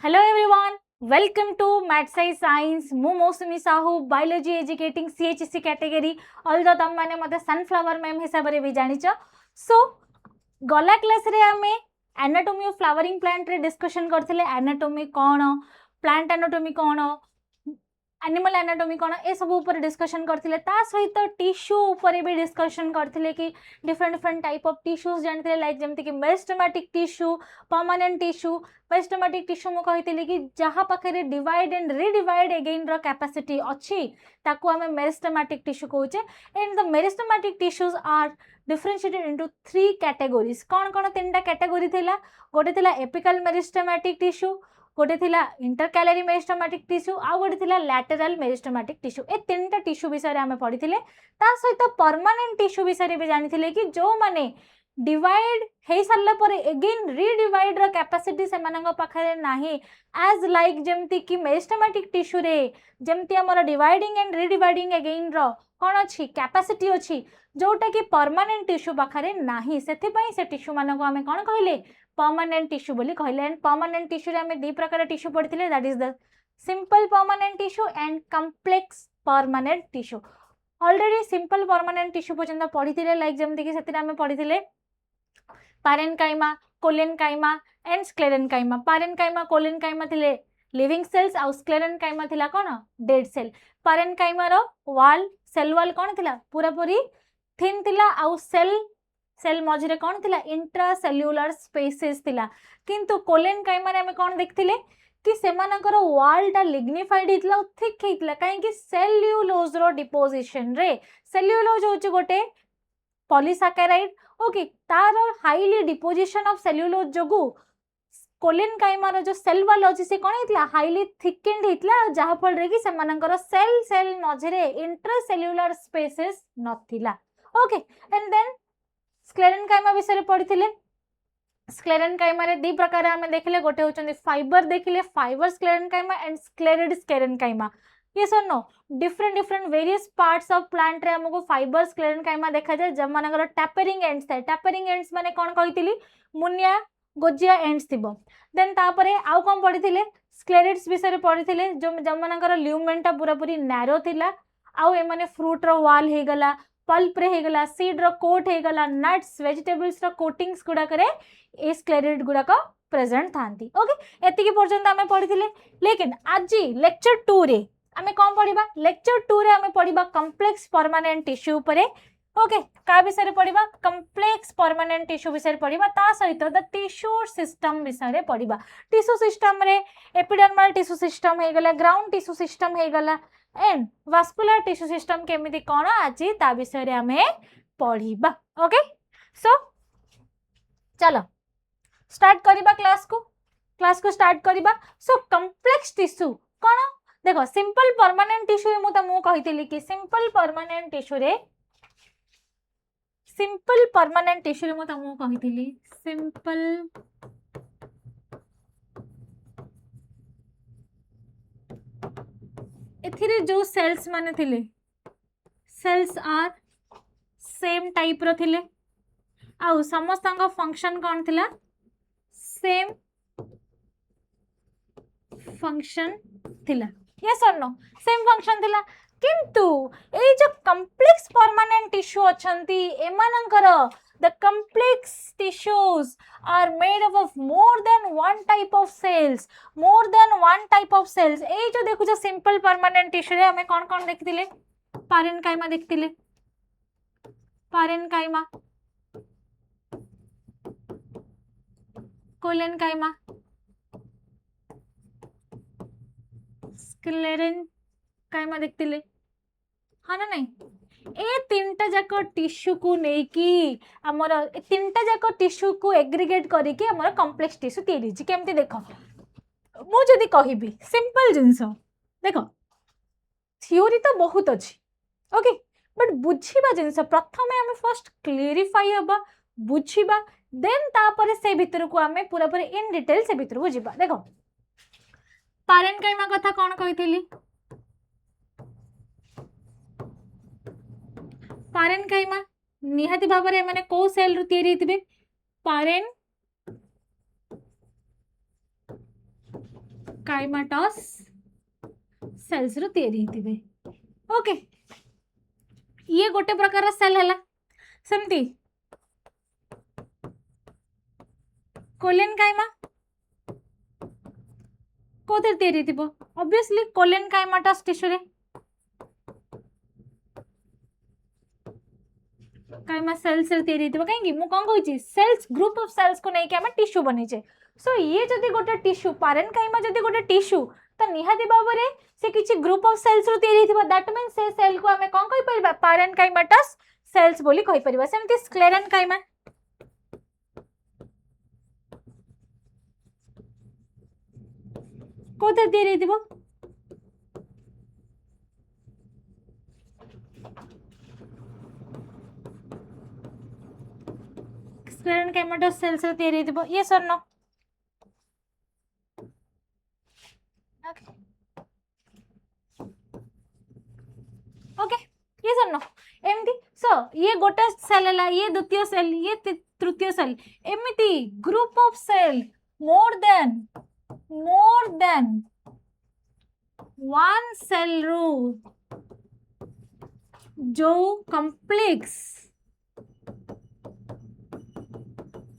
Hello everyone, welcome to maths science. मु Mousumi Sahu biology educating CHC category although तुम मैंने मते सनफ्लावर मैम हिसाब रे भी जानिच। सो गला क्लास रे आमे एनाटॉमी ऑफ फ्लावरिंग प्लांट रे डिस्कशन करथिले। एनाटॉमी कोन, प्लांट एनाटॉमी कोन, एनिमल एनाटॉमी कोन, ए सब ऊपर डिस्कशन करथिले। ता सहित टिश्यू ऊपर भी डिस्कशन करथिले कि different different type of tissues जानथिले, लाइक जेमति कि meristematic tissue, permanent tissue. Meristematic tissue मु कहिथिले कि जहा पाखरे डिवाइड एंड रीडिवाइड अगेन रो कैपेसिटी अछि ताको हमें मेरिस्टेमेटिक टिश्यू कहूचे। And the meristematic tissues are differentiated into 3 categories. कौन कौन 3टा कैटेगरी थिला? गोटे थिला एपिकल मेरिस्टेमेटिक टिश्यू, गोटे थिला इंटरकैलरी मेरिस्टेमेटिक टिश्यू, आ गोटे थिला लैटरल मेरिस्टेमेटिक टिश्यू। ए 3टा टिश्यू विषय रे हमें पढ़िथिले। ता सहित परमानेंट टिश्यू विषय रे भी जानिथिले कि जो माने डिवाइड हे सारला परे अगेन रीडिवाइड रो कैपेसिटी से मानंग पाखरे नाही। एज लाइक जेमति कि मेरिस्टेमेटिक टिश्यू रे जेमति हमर डिवाइडिंग एंड रीडिवाइडिंग अगेन रो कोन अछि कैपेसिटी अछि, जोटा कि परमानेंट टिश्यू पाखरे नाही। सेथि पई से टिश्यू मानको हमें कोन कहले? परमानेंट टिश्यू बोली कहले। एंड परमानेंट टिश्यू रे हमें दी प्रकार टिश्यू पढ़िथिले, that is the simple permanent tissue and complex permanent tissue. Already simple permanent tissue पर्यंत पढ़िथिले, लाइक जेमति कि सेति हमें पढ़िथिले parenchyma, collenchyma and sclerenchyma. Parenchyma collenchyma थिले लिविंग सेल्स, आउ स्क्लेरेन्काइमा थिला कोन? Dead cell. पारेन्काइमा रो वॉल सेल वॉल कोन थिला? पूरा पूरी थिन थिला, आउ सेल मझिरे कोन थिला? इंट्रासेल्युलर स्पेसेस थिला। किंतु कोलेनकाइमा रे हमें कोन देखथिले कि सेमानकर वॉल टा लिग्निफाइड हितला, थिक हितला, काहे कि सेल्युलोज रो डिपोजिशन रे। सेल्युलोज होचे गोटे पॉलीसैकेराइड। ओके, तार हाईली डिपोजिशन ऑफ सेल्युलोज जोगु कोलेनकाइमा रो जो सेल वॉल अछि से कोन हितला? हाईली थिकेंड हितला, जहा फल रे कि सेमानकर सेल मझिरे इंट्रासेल्युलर स्पेसेस नथिला। ओके, एंड देन स्क्लेरेन्काइमा विषय पढ़िथिले। स्क्लेरेन्काइमा रे दी प्रकार हमें देखिले, गोटे होचंदी फाइबर देखिले, fibre sclerenchyma and sclereid sclerenchyma. Yes और no? Different various parts of plant रे हमको फाइबर स्क्लेरेन्काइमा देखा जाए, जब मानकर टैपरिंग एंड्स थाए। टैपरिंग एंड्स माने कोन कहितली? मुनिया गोजिया एंड्स थिबो। देन तापरे आउ कोन पढ़िथिले? स्क्लेरेड्स विषय पढ़िथिले, जो जब मानकर ल्यूमेन पूरा पूरी नैरो थिला, आउ ए माने फ्रूट रो वॉल हे गला, पल्प रे हे गला, सीड रो कोट हे गला, नट्स वेजिटेबल्स रो कोटिंग्स गुडा करे ए स्क्लेरेड गुडा को प्रेजेंट थांती। ओके, एतिकी पर्यंत हमें पढ़िथिले। लेकिन आज लेक्चर 2 रे हमें कौन पढ़िबा? लेक्चर 2 रे हमें पढ़िबा कॉम्प्लेक्स परमानेंट टिश्यू उपरे। ओके, का विषय पढ़िबा? कॉम्प्लेक्स परमानेंट टिश्यू विषय पढ़िबा। ता सहित द टिश्यू सिस्टम विषय पढ़िबा। टिश्यू सिस्टम रे एपिडर्मल टिश्यू सिस्टम हे गला, ग्राउंड टिश्यू सिस्टम हे गला, एंड वास्कुलर टिश्यू सिस्टम केमिति कोन आज ता विषय रे हमें पढ़िबा। ओके, सो चलो स्टार्ट करिबा क्लास को स्टार्ट करिबा। सो कॉम्प्लेक्स टिश्यू कोन? देखो, सिंपल परमानेंट टिश्यू मु तमु कहितली कि सिंपल परमानेंट टिश्यू रे मु तमु कहितली सिंपल एथिरे जो सेल्स माने थिले, सेल्स आर सेम टाइप रो थिले, आउ समस्तंग फंक्शन कोन थिला? सेम फंक्शन थिला। यस और नो? सेम फंक्शन थिला। किंतु ए जो कॉम्प्लेक्स परमानेंट टिश्यू अछंती, एमानंकर the complex tissues are made up of more than one type of cells. ए जो देखु जो सिंपल परमानेंट टिश्यू रे हमें कोन कोन देखथिले? पारेन्काइमा देखथिले, पारेन्काइमा, कोलेनकाइमा, स्क्लेरेन्काइमा देखथिले, हाँ ना नहीं? ए 3टा जाक टिश्यू को नेकी हमर 3टा जाक टिश्यू को एग्रीगेट करिके हमर कॉम्प्लेक्स टिश्यू तैयारी छि। केमति देखो, मु जदी कहिबी सिंपल जिंस, देखो थ्योरी तो बहुत अछि, ओके, बट बुझिबा जिंस प्रथमे हम फर्स्ट क्लेरिफाई हबा, बुझिबा, देन तापरे से भितर को हमें पूरा पूरी इन डिटेल से भितर को जिबा। देखो, पारेन्काइमा कथा कोन कहितली? पारेन्काइमा निहाती भाबरे माने को सेल रु तैयारी हितबे? काइमाटस सेल्स रो तयारी हेतिबे ओके ये गोटे प्रकार सेल हला सेमती कोलेन काइमा कोथर तयारी थिबो ऑब्वियसली कोलेन काइमाटस टिश्यू रे काइमा सेल्स रे तयारी थिबो काहेकि मु कोन कहूची सेल्स ग्रुप ऑफ सेल्स को नै कि हम टिश्यू बनिचे सो ये जदी गोटे टिश्यू पारेन काइमा जदी गोटे टिश्यू त निहाती बाबरे से किछि ग्रुप ऑफ सेल्स रो तयारी थिबो दैट मींस से सेल को हमें कोन कहि परिबा पारेन काइमाटस सेल्स बोली कहि परिबा सेमती स्क्लेरन काइमा कोथर तयारी थिबो स्क्लेरन काइमाटस सेल्स रो तयारी थिबो यस और नो ओके ये सर नो एमती सो ये गोटे सेल है ये द्वितीय सेल ये तृतीय सेल एमती group of cell more than one cell रू जो कॉम्प्लेक्स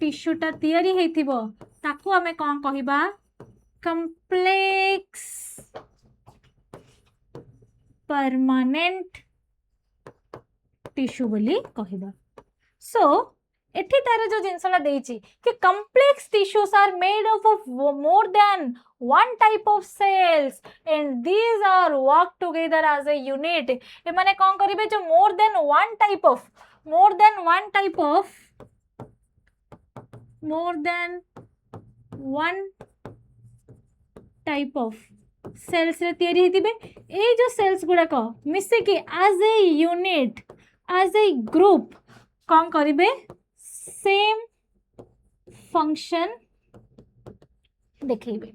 टिश्यूटा तयारी हेतिबो ताकू हमें कौन कहिबा कॉम्प्लेक्स परमानेंट टिश्यू बोली कहिबा सो एठी तारे जो जिनसला देछि कि complex tissues are made up of more than one type of cells and these are work together as a unit ए माने कोन करिवे जो more than one type of cells रे तयारी हेतिबे ए जो सेल्स गुड़ाक मिसे कि as a unit as a group कौन करिवे सेम फंक्शन देखैबे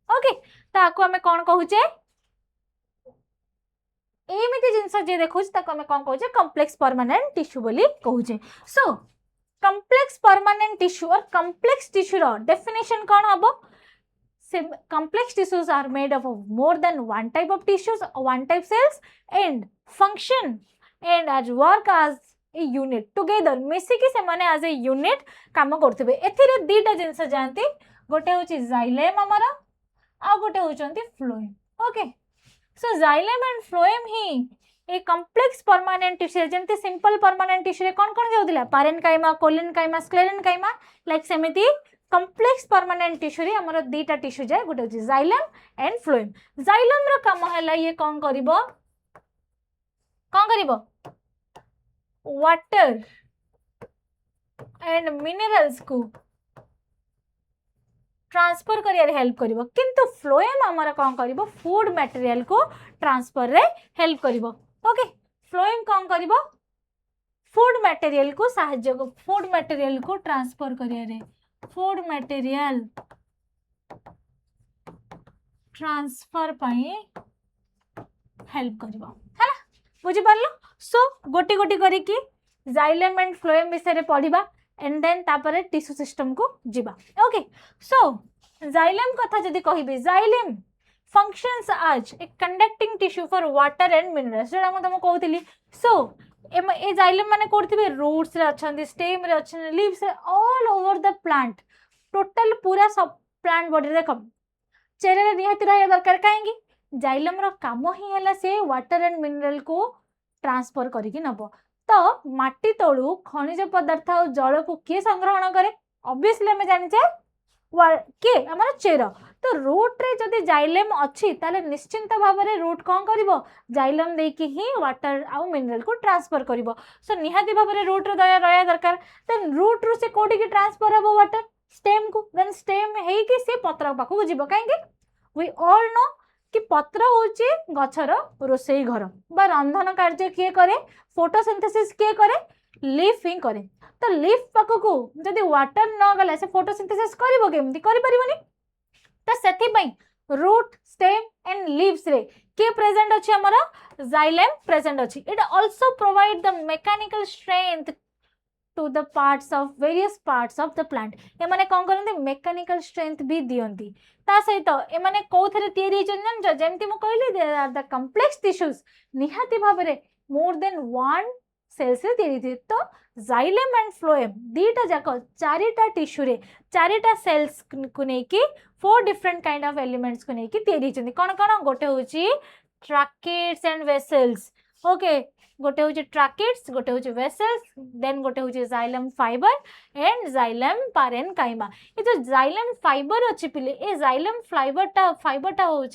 ओके ताको हमें कौन कहूचे एमिति जिंस जे देखुछ ताको हमें कौन कहूचे कॉम्प्लेक्स परमानेंट टिश्यू बोली कहूचे सो कॉम्प्लेक्स परमानेंट टिश्यू और कॉम्प्लेक्स टिश्यू रो डेफिनेशन कौन हबो complex tissues are made up of more than one type of tissues one type cells and function and as work as a unit together मिसिकी से माने as a unit काम करथिबे एथिरे दीटा जिंस जानती गोटे होची जाइलेम हमर आ गोटे होचंती phloem okay so xylem and phloem ही ए कॉम्प्लेक्स परमानेंट टिश्यू जेंते सिंपल परमानेंट टिश्यू रे कोन जाउदिला पारेनकाइमा कोलेनकाइमा स्क्लेरेनकाइमा लाइक सेमिति कॉम्प्लेक्स परमानेंट टिश्यू रे हमर दीटा टिश्यू जाय गोटे होची जाइलम एंड फ्लोएम जाइलम रो काम हैला ये कोन करिवो वाटर एंड मिनरल्स को ट्रांसफर करियर हेल्प करिवो किंतु फ्लोएम हमर कोन करिवो फूड मटेरियल को ट्रांसफर रे हेल्प करिवो ओके फ्लोएम कोन करिवो फूड मटेरियल को सहाय्य फूड मटेरियल को ट्रांसफर करियर रे फूड मटेरियल ट्रांसफर पाई हेल्प करिवो हैला बुझि परलो सो गोटी गोटी करी कि जाइलेम एंड फ्लोएम विषय पढ़िबा एंड देन तापरे टिश्यू सिस्टम को जिबा ओके सो जाइलेम कथा जदी कहिबे xylem functions as a conducting tissue for water and minerals जेडा म तुम कहउतिली सो ए जाइलेम माने कोरथिबे रूट्स रे अछंदी स्टेम रे अछन लीव्स रे all over the plant total पूरा सब प्लांट बॉडी रे कम चेहरे रे निहति रहया दरकार काहेंगी जाइलम रो काम ही हला से वाटर एंड मिनरल को ट्रांसफर करिकि नबो तो माटी तळु खनिज पदार्थ और जल को के संग्रहण करे ऑब्वियसली हमें जानि छे के हमर चेर तो रूट रे जदी जाइलम अछि ताले निश्चिंत भाव रे रूट कोन करिवो जाइलम देकी ही वाटर आ मिनरल को ट्रांसफर करिवो सो निहाती भाव रे रूट रे दया रहया दरकार देन रूट रो से कोडी की ट्रांसफर हबो वाटर स्टेम को देन स्टेम हेई कि से पत्र पाखु जिवो काहेंगे वी ऑल नो कि पत्र होची गछर रोसई घर बा रंधन कार्य किए करे फोटोसिंथेसिस किए करे लीफ ही करे तो लीफ पाखु जदि वाटर न गला से फोटोसिंथेसिस करिवो केमती करि परिवनी तो सेथि पई रूट स्टेम एंड लीव्स रे के प्रेजेंट अछि हमरा जाइलम प्रेजेंट अछि it also provide the mechanical strength to the parts of various parts of the plant ए माने कोन करंती मेकानिकल स्ट्रेंथ भी दियंती ता सहित ए माने कोथरे तयारी होचन जान जेमती मु कहली they are the complex tissues निहाती भाबरे मोर देन वन सेल्स रे तयारी थी तो जाइलम एंड फ्लोएम दीटा जाक चारिटा टिश्यू रे चारिटा सेल्स को नेकी four different kind of elements को नेकी तयारी होचन कोन कोन गोटे होची ट्रैकेट्स एंड वेसल्स ओके गोटे हूँ ट्रैकेट्स गोटे हूँ वेसल्स देन गोटे हूँ जाइलम फाइबर एंड जाइलम पारेन्काइमा ये जो जाइलम फाइबर अच्छी पिले ए जाइलम फाइबरटा हूँ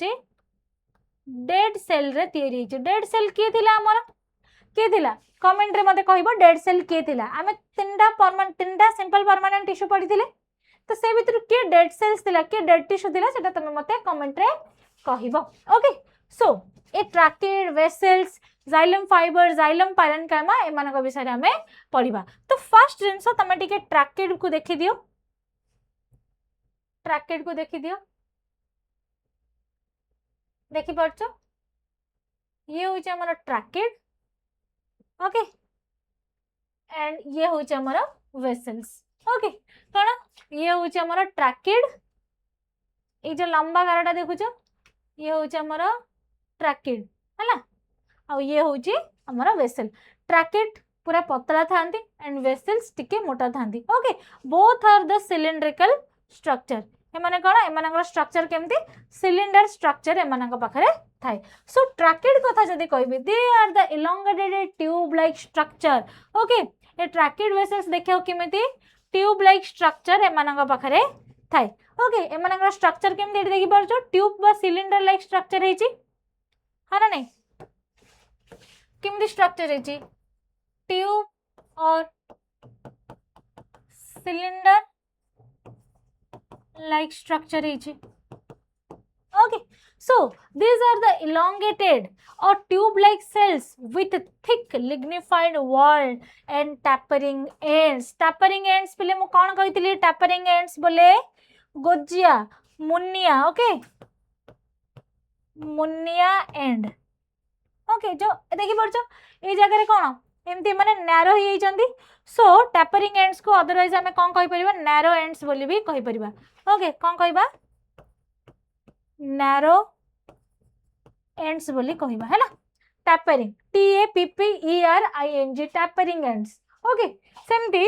डेड सेल रे तैयारी डेड सेल किए थिला हमर किए थिला कमेंट रे मते कहबो डेड सेल किए थिला आमे तीनटा सिंपल परमानेंट टिश्यू पढ़ी थिले तो से भीतर के डेड सेल्स थिला के डेड टिश्यू थिला सेटा तमे मते कमेंट रे कहबो ओके सो ए tracheid vessels xylem fibre xylem पारेन्काइमा एमानक विषय आमे पढ़िबा तो फर्स्ट जिंस तमे टिके ट्रैकेड को देखि दियो ट्रैकेड को देखि दियो देखि परछो ये होचे हमर ट्रैकेड ओके एंड ये होचे हमर वेसल्स ओके कोन ये होचे हमर ट्रैकेड ए जो लंबा गाराटा देखुछो ये होचे हमर ट्रैकेड हला आ ये होची हमर वेसल ट्रैकेट पूरा पतला थांती एंड वेसल्स टिके मोटा थांती okay both are the cylindrical structure एमाने कोन एमानकर स्ट्रक्चर केमती सिलिंडर स्ट्रक्चर एमानक पाखरे थाए सो ट्रैकेट कथा जदी कहबे they are the elongated tube like structure okay ए ट्रैकेट वेसल्स देखियो केमती ट्यूब लाइक स्ट्रक्चर एमानक पाखरे थाए ओके एमानकर स्ट्रक्चर केमती देखि परछो ट्यूब बा सिलिंडर लाइक स्ट्रक्चर हेची हाना नहीं किमती स्ट्रक्चर है ट्यूब और सिलिंडर लाइक स्ट्रक्चर है okay so these are the elongated or tube like cells with thick lignified wall and tapering ends पहले मु कौन कही tapering ends बोले Gojiya Muniya okay Muniya and okay जो देखि परछो ए जगह रे कोन एमती माने नैरो ही जांदी सो टैपरिंग एंड्स को अदरवाइज हमें कोन कहि परिबा नैरो एंड्स बोली भी कहि परिबा ओके कोन कहिबा नैरो एंड्स बोली कहिबा हैला tapering T A P P E R I N G tapering ends okay सेमती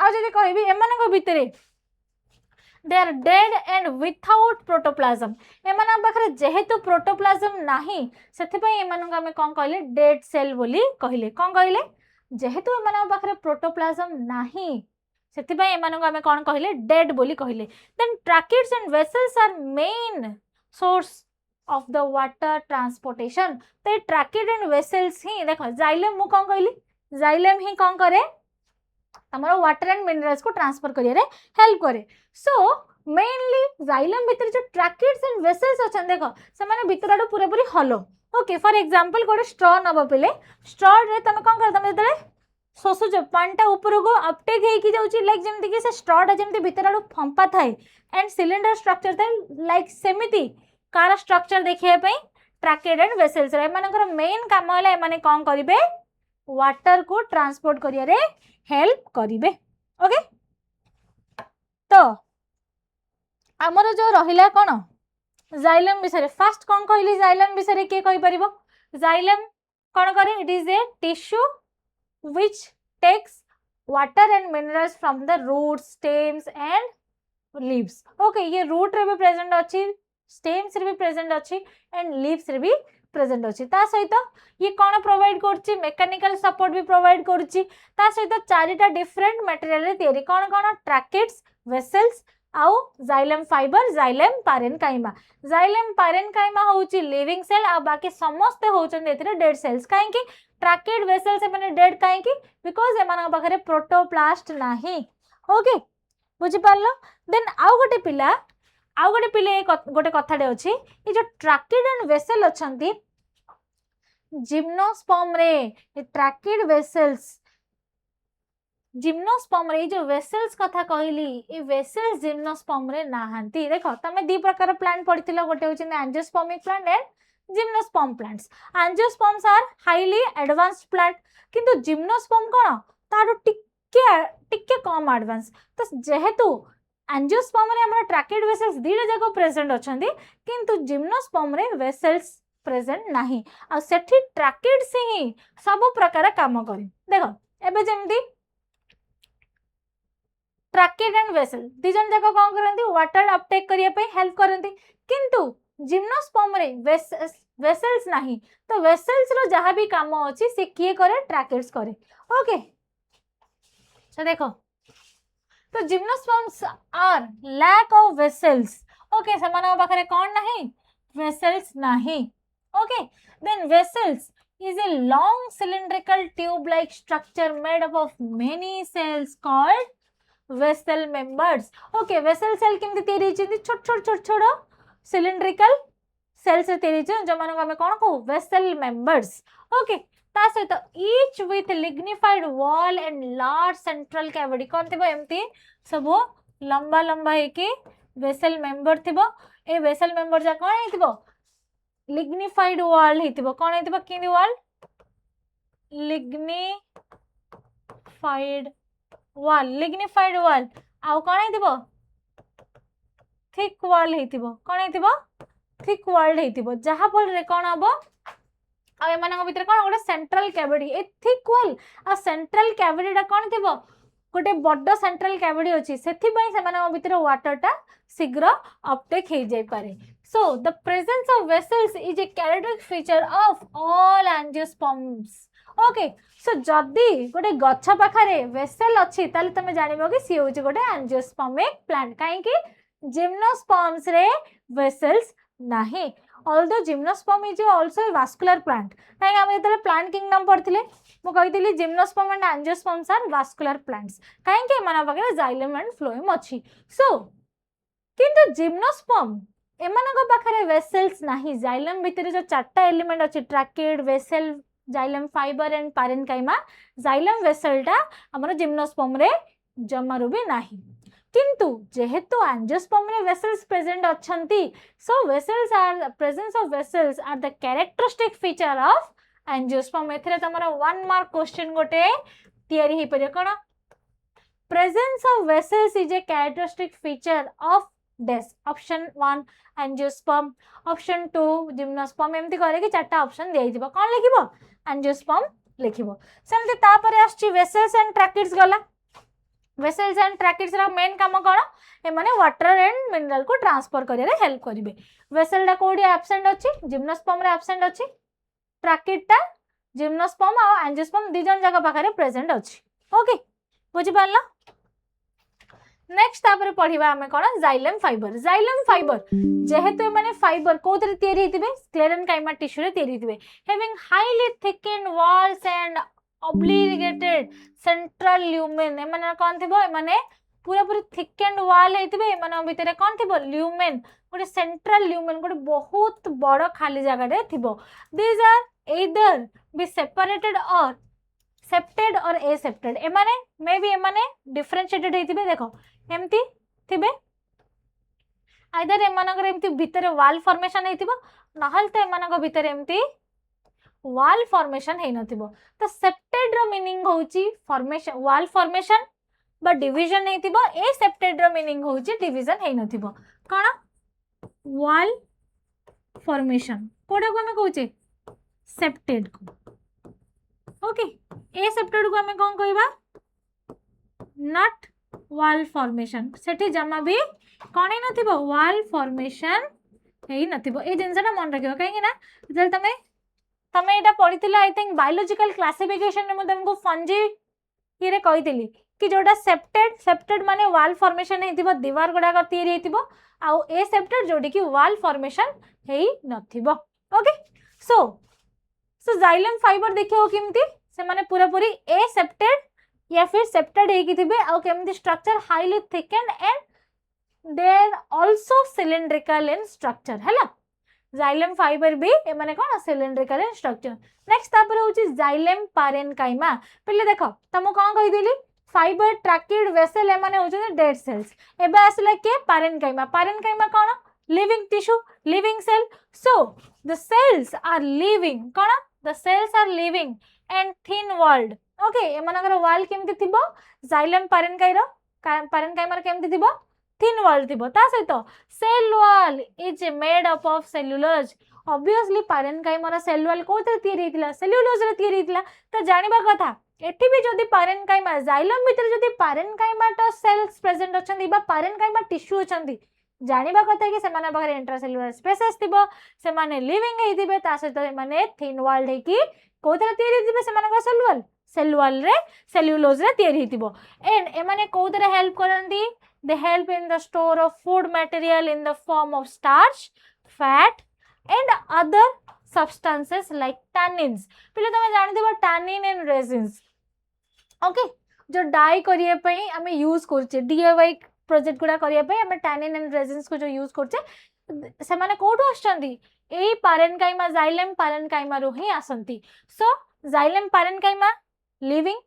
आ जदी कहिबी एमानक भितरे they are dead and without protoplasm एमानक पाखरे जेहेतु प्रोटोप्लाज्म नाही सेति पई एमानक हमें कोन कहले डेड सेल बोली कहिले कोन कहले जेहेतु एमानक पाखरे प्रोटोप्लाज्म नाही सेति पई एमानक हमें कोन कहले डेड बोली कहिले then tracheids and vessels are main source of the water transportation तो ट्रैकेट एंड वेसल्स ही देखो जाइलम मु कोन कहली जाइलम ही कोन करे हमारा वाटर एंड मिनरल्स को ट्रांसफर करिए हेल्प करे सो मेनली जाइलम भीतर जो ट्रैकेट्स एंड वेसल्स अछन देखो से माने भीतर आडू पूरा पूरी हलो ओके फॉर एग्जांपल गोटे स्ट्रॉ नबो पेले स्ट्रॉ रे तमे कोन कर तमे देले सोसु जो पानटा ऊपर को अपटेक हेकी जाउची लाइक जेमति कि से स्ट्रॉटा जेमति भीतर आडू फंपा थाए एंड सिलिंडर स्ट्रक्चर थाए लाइक सेमिति कार स्ट्रक्चर देखिए पई ट्रैकेट एंड वेसल्स रे मानकर मेन काम होला ए माने कोन करिवे वाटर को ट्रांसपोर्ट करिया रे हेल्प करिवे ओके तो हमर जो रहिला कोन जाइलम विषय फर्स्ट कोन कहली जाइलम विषय के कहि परिबो जाइलम कोन करे it is a tissue which takes water and minerals from the roots stems and leaves okay ये रूट रे भी प्रेजेंट अछि स्टेम्स रे भी प्रेजेंट अछि एंड लीव्स रे भी प्रेजेंट अछि ता सहित ये कोन प्रोवाइड करछि मैकेनिकल सपोर्ट भी प्रोवाइड करछि ता सहित चारिटा डिफरेंट मटेरियल रे तयारी कोन कोन ट्रैकेट्स वेसल्स आउ जाइलम फाइबर जाइलम पारेन्काइमा होछि लिविंग सेल आ बाकी समस्त होचन एथिरे डेड सेल्स काहे कि ट्रैकेट वेसल्स माने डेड काहे कि बिकॉज़ एमाना बखरे प्रोटोप्लास्ट नाही ओके बुझि पारलो देन आउ गोटे पिले गोटे कथाडे अछि ए जो ट्रैकेट एंड वेसल अछंती जिम्नोस्पर्म रे ए ट्रैकेट वेसल्स जिम्नोस्पर्म रे जो वेसल्स कथा कहली ए वेसल्स जिम्नोस्पर्म रे नाहंती देखो तमे दी प्रकार प्लांट पढिथिलो गोटे होछि angiospermic plant and gymnosperm plants angiosperms are highly advanced plant किंतु जिम्नोस्पर्म कोन तारो टिके कम एडवांस तो जेहेतु एंजियोस्पर्म रे हमर ट्रैकेड वेसल्स दीटा जाको प्रेजेंट अछंती किंतु जिम्नोस्पर्म रे वेसल्स प्रेजेंट नाही आ सेठी ट्रैकेड से ही सब प्रकार काम करी देखो एबे जेमती ट्रैकेड एंड वेसल दी जन जाको कोन करंती वाटर अपटेक करिया पे हेल्प करंती किंतु जिम्नोस्पर्म रे वेसल्स नाही तो वेसल्स रो जहां भी काम अछि से किए करे ट्रैकेड्स करे ओके तो देखो तो gymnosperms are lack of vessels okay समान पाखरे कौन नहीं वेसल्स नहीं okay then vessels is a long cylindrical tube like structure made up of many cells called vessel members okay vessel cell केमती तैयारी होची छोट छोट cylindrical cells से तैयारी होची जो माने हमें कोन को vessel members okay ता सहित each with lignified wall and large central cavity कोन थिबो एमती सब लंबा लंबा है कि vessel member थिबो ए vessel member जा कोन हेतिबो लिग्निफाइड वॉल हेतिबो कोन हेतिबो किनी वॉल लिग्निफाइड वॉल आउ कोन हेतिबो थिक वॉल हेतिबो कोन हेतिबो थिक वॉल हेतिबो जहा फल रे कोन हबो आ ए मानक भीतर कोन गोटे सेंट्रल कैविटी ए थिक वॉल आ सेंट्रल कैविटी टा कोन थिबो गोटे बड्ड सेंट्रल कैविटी अछि सेथि पई से मानक भीतर वाटर टा शीघ्र अपटेक हे जाय पारे so the presence of vessels is a characteristic feature of all angiosperms okay so जदि गोटे गछ पाखरे वेसल अछि ताले तमे जानिबो कि सी होछि गोटे एंजियोस्पर्मिक प्लांट काहे कि जिम्नोस्पर्म्स रे वेसल्स नाही although gymnosperm is also a vascular plant काहे हम एतले प्लांट किंगडम पढ़थिले मु कहितली gymnosperm and angiosperms are vascular plants काहे कि माना पाखरे जाइलम एंड फ्लोएम अछि so किंतु जिम्नोस्पर्म एमानक पाखरे वेसल्स नाही जाइलम भितर जो चारटा एलिमेंट अछि tracheid vessel xylem fibre and parenchyma xylem वेसलटा हमर जिम्नोस्पर्म रे जमारु भी नाही किंतु जेहेतु एंजियोस्पर्म रे वेसल्स प्रेजेंट अछंती so vessels are presence of vessels are the characteristic feature of angiosperm एथरे तमरा 1 मार्क क्वेश्चन गोटे तयारी हे परियो कोन presence of vessels is a characteristic feature of डेस ऑप्शन 1 एंजियोस्पर्म ऑप्शन 2 जिम्नोस्पर्म एमती करे कि चारटा ऑप्शन देई दिबो कोन लिखिबो एंजियोस्पर्म लिखिबो सेमती ता परे आछि वेसल्स एंड ट्रैकेड्स गला वेसल्स एंड ट्रैकेड्स रा मेन काम कोन ए माने वाटर एंड मिनरल को ट्रांसफर करे रे हेल्प करिवे वेसल दा कोडी एब्सेंट अछि जिम्नोस्पर्म रे एब्सेंट अछि ट्रैकेड ता जिम्नोस्पर्म आ एंजियोस्पर्म दी जन जगह पाखरे प्रेजेंट अछि ओके बुझि पारला नेक्स्ट तापर पढिबा हमें कोन जाइलम फाइबर जेहेतु माने फाइबर कोथरे तयारी हेतिबे स्क्लेरेन्काइमा टिश्यू रे तयारी हेतिबे having highly thickened walls and obligated central lumen ए माने कोन थिबो ए माने पूरा पूरी थिकेंड वॉल हेतिबे ए माने भितरे कोन थिबो ल्यूमेन गोटे सेंट्रल ल्यूमेन गोटे बहुत बड़ खाली जगह रे थिबो these are either be separated or septate or aseptate ए माने मे बी ए माने डिफरेंशिएटेड हेतिबे देखो एमती थिबे आइदर एमानकर एमती भितर वाल फॉर्मेशन हेतिबो नहल त एमानक भितर एमती वाल फॉर्मेशन हे नथिबो तो सेप्टेड रो मीनिंग होउची फॉर्मेशन वाल फॉर्मेशन बा डिवीजन हेतिबो एसेप्टेड रो मीनिंग होउची डिवीजन हे नथिबो कोन वाल फॉर्मेशन कोडा को हमें कहउचे सेप्टेड को ओके एसेप्टेड को हमें कोन कहबा नॉट वाल फॉर्मेशन सेठी जमा भी कोन ही नथिबो वाल फॉर्मेशन हेई नथिबो ए जिनसटा मन रखियो काहे ना जल तमे एटा पढिथिला आई थिंक बायोलॉजिकल क्लासिफिकेशन में तुमको फंजी रे कहिथिली कि जोटा सेप्टेड माने वाल फॉर्मेशन हेतिबो दीवार गुडा का तयारी हेतिबो आ एसेप्टेड जोडी कि वाल फॉर्मेशन हेई नथिबो ओके सो जाइलम फाइबर देखियो किमती से माने पूरा पूरी एसेप्टेड या फिर सेप्टेड हेकी थिबे आ केमती structure highly thickened and they are also cylindrical in structure हैला जाइलम फाइबर भी ए माने कोन सिलिंड्रिकल इन स्ट्रक्चर नेक्स्ट तापर होची जाइलम पैरेन्काइमा पहले देखो तमो कोन कहि देली फाइबर ट्रैकेड वेसल ए माने होची डेड सेल्स एबे आसला के पैरेन्काइमा कोन living tissue living cell so the cells are living कोन the cells are living and thin walled ओके एमानकर वाल केमती थिबो जाइलम पारेन्काइमर केमती थिबो थिन वाल थिबो ता सहित cell wall is made up of cellulose obviously पारेन्काइमर सेल वाल कोथे तयारी हेतिला सेल्युलोज रे तयारी हेतिला त जानिबा कथा एठी भी जदी पारेन्काइमा जाइलम भितर जदी पारेन्काइमा टा सेल्स प्रेजेंट अछंदी बा पारेन्काइमा टिश्यू अछंदी जानिबा कथा कि सेमाना बगरे इंट्रासेल्युलर स्पेसेस थिबो सेमाने लिविंग हेतिबे ता सहित माने थिन वाल हे कि कोथे तयारी हेतिबे सेमाना सेल वाल रे सेल्युलोज रे तयारी हेतिबो एंड एमाने कोथे हेल्प करंदी they help in the store of food material in the form of starch fat and other substances like tannins पहले तमे जानि दिबो tannin and resins ओके जो डाई करिए पई हमें यूज करछे डीआईवाई प्रोजेक्ट गुडा करिए पई हमें tannin and resins को जो यूज करछे से माने कोठो आछंती एई पारेन्काइमा जाइलम पारेन्काइमा रो ही आसंती so xylem parenchyma living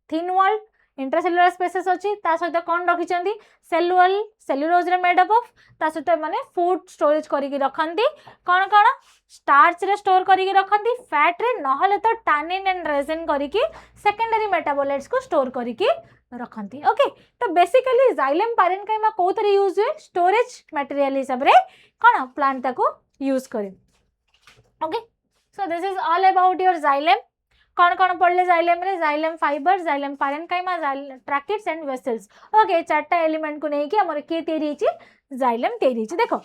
thin wall intracellular spaces अछि ता सहित कोन रखिचंदी सेल वॉल सेल्युलोज रे मेड अप ऑफ ता सहित माने फूड स्टोरेज करी के रखंती कोन कोन स्टार्च रे स्टोर करी के रखंती फैट रे नहले तो टैनिन एंड रेजिन करी के सेकेंडरी मेटाबोलाइट्स को स्टोर करी के रखंती ओके तो बेसिकली जाइलम पारेन्काइमा कोथरे यूज हुए स्टोरेज मटेरियल हिसाब रे कोन प्लांट ताको यूज करे okay so this is all about your xylem कौन कौन पढ़ले जाइलम रे xylem fibre xylem parenchyma tracheids and vessels okay चारटा एलिमेंट को नहीं कि हमर के तयारी हिची जाइलम तयारी हिची देखो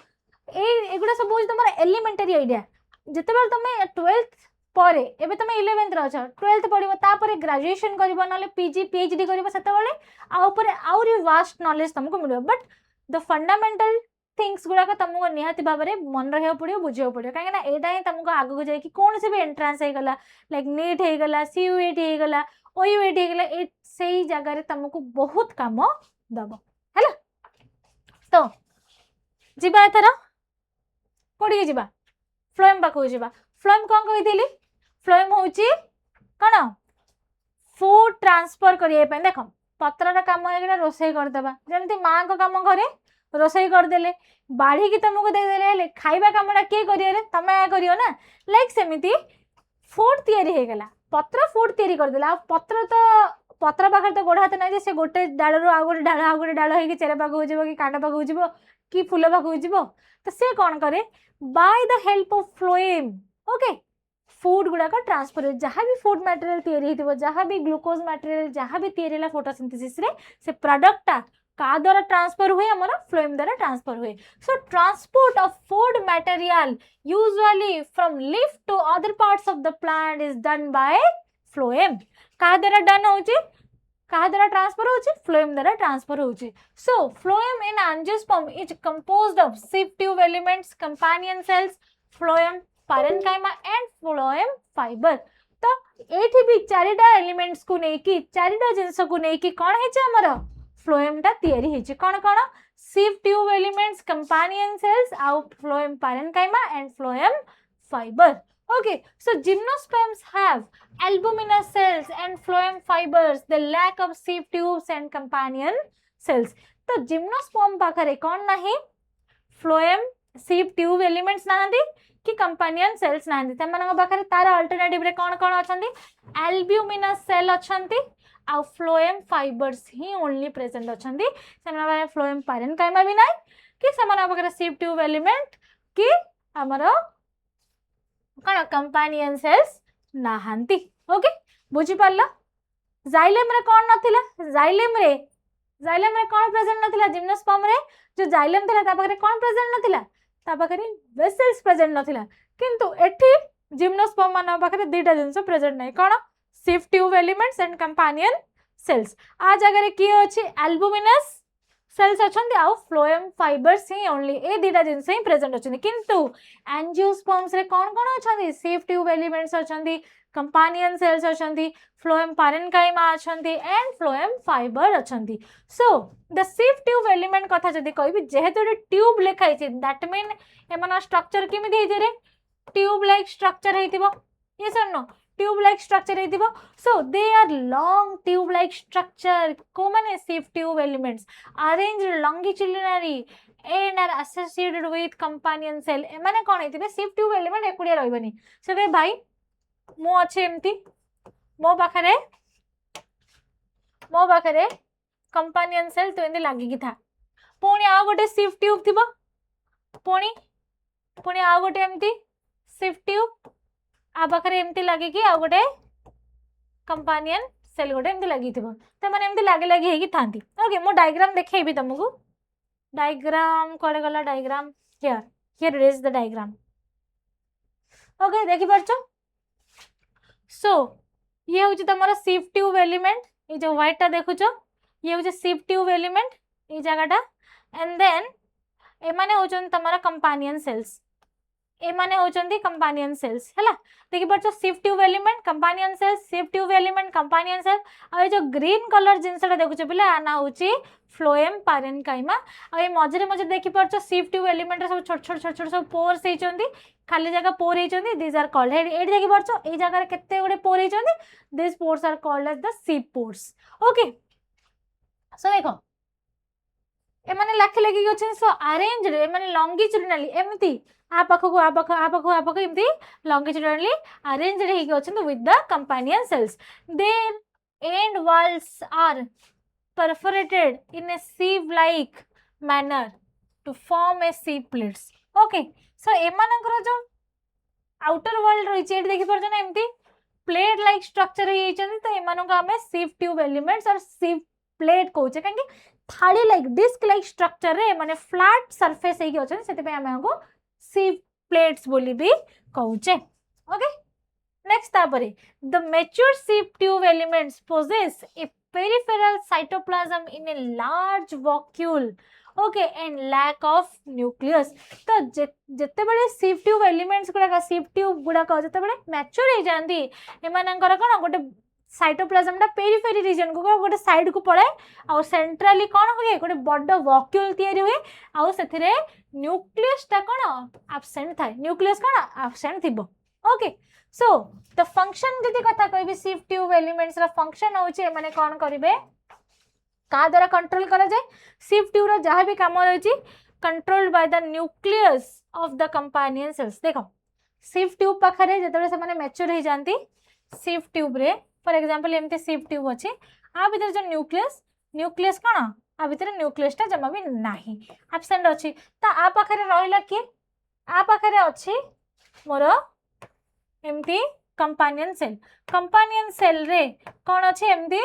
एगुडा सब होज तमर एलिमेंटरी आइडिया जतेबेल तमे 12th परे एबे तमे 11th रे अछ 12th पढिबो तापरे ग्रेजुएशन करबो नले पीजी पीएचडी करबो सेतेबेले आ ऊपर आउरी वास्ट नॉलेज तुमको मिलबो बट द फंडामेंटल थिंग्स गुडा तुमको निहाती भाव में मन रहा पड़ो बुझा पड़ो कहीं यहाँ ही तुमको आगू जाकि कौन से भी एंट्रांस होगला लाइक नीट होगला सीयूईट होगला ओयूईट होगला से जगह तुमको बहुत काम दब है तो जीवा एथर कौटी जी फ्लोएम पाखक जी फ्लोएम कौन कही फ्लोएम हूँ कौन फूड ट्रांसफर करने देख पत्र काम है रोसई करदे जमी माँ को कम घरे रोसई करदे बाढ़ी की तुमको देदेले खाइबा कामटा किए करिए तमे करियो ना लाइक सेमिति फूड तयारी हो गला पत्र फूड तयारी करदेला पत्र तो पत्र पाखे तो गोड़ हाथ ना से गोटे डाल रू आ गोटे डाल आ गोटे डाल हो चेरा पाखक जीव कि कांड पाखक जीव कि फूल पाखक जीव तो सी कौन करे by the help of phloem okay food गुड़ाक ट्रांसफर जहाँ भी फूड मटेरियल तैयारी होती जहाँ भी ग्लूकोज मटेरियल जहाँ भी तैयारी फोटोसिंथेसिस रे से प्रोडक्ट का द्वारा ट्रांसफर हुए हमारा फ्लोएम द्वारा ट्रांसफर हुए so transport of food material usually from leaf to other parts of the plant is done by phloem का द्वारा डन होची का द्वारा ट्रांसफर होची फ्लोएम द्वारा ट्रांसफर होची so phloem in angiosperm is composed of sieve tube elements companion cells phloem parenchyma and phloem fibre तो एठी भी चारिटा एलिमेंट्स को नेकी चारिटा जिंस को नेकी कोन हेचे हमर फ्लोएम टा तयारी हेचे कोन कोन sieve tube elements companion sales आउ phloem parenchyma and phloem fibre okay so gymnosperms have albuminous cells and phloem fibers the lack of sieve tubes and companion cells तो gymnosperm पाखरे कोन नाही फ्लोएम sieve tube elements नांदी कि companion cells नांदी तमनक पाखरे तार alternative रे कोन कोन अछंती albuminous cell अछंती आ फ्लोएम फाइबर्स ही ओनली प्रेजेंट अछंती सेमना फ्लोएम parenchyma भी नाही कि सेमना पाखरे sieve tube element कि हमरो कौन कंपेनियन सेल्स नाहांती ओके बुझी पारला जाइलम रे कौन नथिला जाइलम रे कौन प्रेजेंट नथिला जिम्नोस्पर्म रे जो जाइलम थिला ता पाखरे कौन प्रेजेंट नथिला ता पाखरे वेसल्स प्रेजेंट नथिला किंतु एठी जिम्नोस्पर्म माना पाखरे दुटा जिंस प्रेजेंट नै कोन sieve tube elements and companion cells आ जगह रे की अछि एल्बुमिनस सेल्स अछंती आ फ्लोएम फाइबर्स ही ओनली ए दुटा जिंस ही प्रेजेंट अछंती किंतु एंजियोस्पर्म्स रे कोन कोन अछंती सिव ट्यूब एलिमेंट्स अछंती कंपेनियन सेल्स अछंती फ्लोएम parenchyma अछंती एंड फ्लोएम फाइबर अछंती so the sieve tube element कथा जदी कहबी जेहेतु ट्यूब लेखाई छै दैट मीन एमना स्ट्रक्चर किमिति हेते रे ट्यूब लाइक स्ट्रक्चर हेतिबो यस और नो ट्यूब लाइक स्ट्रक्चर हेतिबो so they are long tube like structure को माने sieve tube elements arranged longitudinally and are associated with companion cell माने कोन हेतिबे सिव ट्यूब एलिमेंट एकुडिया रहबनी से भाई मो अच्छे एमती मो पाखरे मो पाखे कंपानियन सेल तो एमती लगिकी था पुणी आउ गोटे सिफ्ट ट्यूब थी पुणी पुणी आउ गोटे एमती सिफ्ट ट्यूब आ पाखे एमती लगिकी आउ गोटे कंपानियन सेल गोटे एमती लगी थी तो मैंने एमती लगे लगे होगी था ओके मो डायग्राम देखेबी तुमको डायग्राम कड़े गला diagram here here it is the diagram okay देखि परछो सो ये हूँ तुम सिफ्ट ट्यूब एलिमेंट ये जो व्हाइटा देखुच ये हूँ सिफ्ट ट्यूब एलिमेंट ये जगहटा एंड देन एमाने होचन तमरा कंपानियन सेल्स एमाने होचंती कंपानियन सेल्स हैला देखि परछो shift tube element companion sales shift tube element companion cell आ जो ग्रीन कलर जिनसटा देखुछ पिला आना होची फ्लोएम पारेन्काइमा आ ये मझरे मझरे देखि परछो सिफ्ट ट्यूब एलिमेंट सब छोट छोट छोट छोट सब पोर्स हेचंती खाली जगह पोर हेचंती दिस आर कॉल्ड एडी देखि परछो ए जगह केते गुडे पोर हेचंती this pores are called as the sieve pores okay so देखो ए माने लाखि लाखि अछि सो अरेंज रे माने लॉन्गिट्यूडिनली एमती आ पाखो आ पाखो आ पाखो आ पाखो एमती लॉन्गिट्यूडिनली अरेंज रे हिक अछि with the companion cells their end walls are perforated in a sieve like manner to form a sieve plates okay so एमानकर जो आउटर वर्ल्ड रही है देखि परछ ना एमती प्लेट लाइक स्ट्रक्चर हे छन तो एमानन को हमें सिफ्ट ट्यूब एलिमेंट्स और सिफ्ट प्लेट कहूचे काहे थाली लाइक डिस्क लाइक स्ट्रक्चर रे माने फ्लैट सरफेस हे छन सेते पे हमें को सिफ्ट प्लेट्स बोली भी कहूचे ओके नेक्स्ट तापरे द मैच्योर सिफ्ट tube elements possess a peripheral cytoplasm in a large vacuole okay and lack of nucleus तो जते बड़े सिफ्ट ट्यूब एलिमेंट्स गुडा सिफ्ट ट्यूब गुडा जते बड़े मैच्योर हे जांदी एमानकर कोन गोटे साइटोप्लाज्म टा पेरिफेरी रीजन को गोटे साइड को पळे आ सेंट्रली कोन होए गोटे बड वैक्यूल तयारी हुए आ सेथिरे न्यूक्लियस टा कोन एब्सेंट थाए न्यूक्लियस कोन एब्सेंट थिबो ओके सो द फंक्शन जदि कथा कहबी सिफ्ट ट्यूब एलिमेंट्स रा फंक्शन होचे माने कोन करिवे का द्वारा कंट्रोल करा जाय सिफ्ट ट्यूब रा जहां भी काम रहिची controlled by the nucleus of the companion cells देखो सिफ्ट ट्यूब पाखरे जतबे से माने मैच्योर हे जानती सिफ्ट ट्यूब रे फॉर एग्जांपल एमते सिफ्ट ट्यूब अछि आ भीतर जो न्यूक्लियस कोन आ भीतर न्यूक्लियस टा जमा भी नाही एब्सेंट अछि त आ पाखरे रहिला कि आ पाखरे अछि मोर एमती कंपानियन सेल रे कौन अच्छे एमती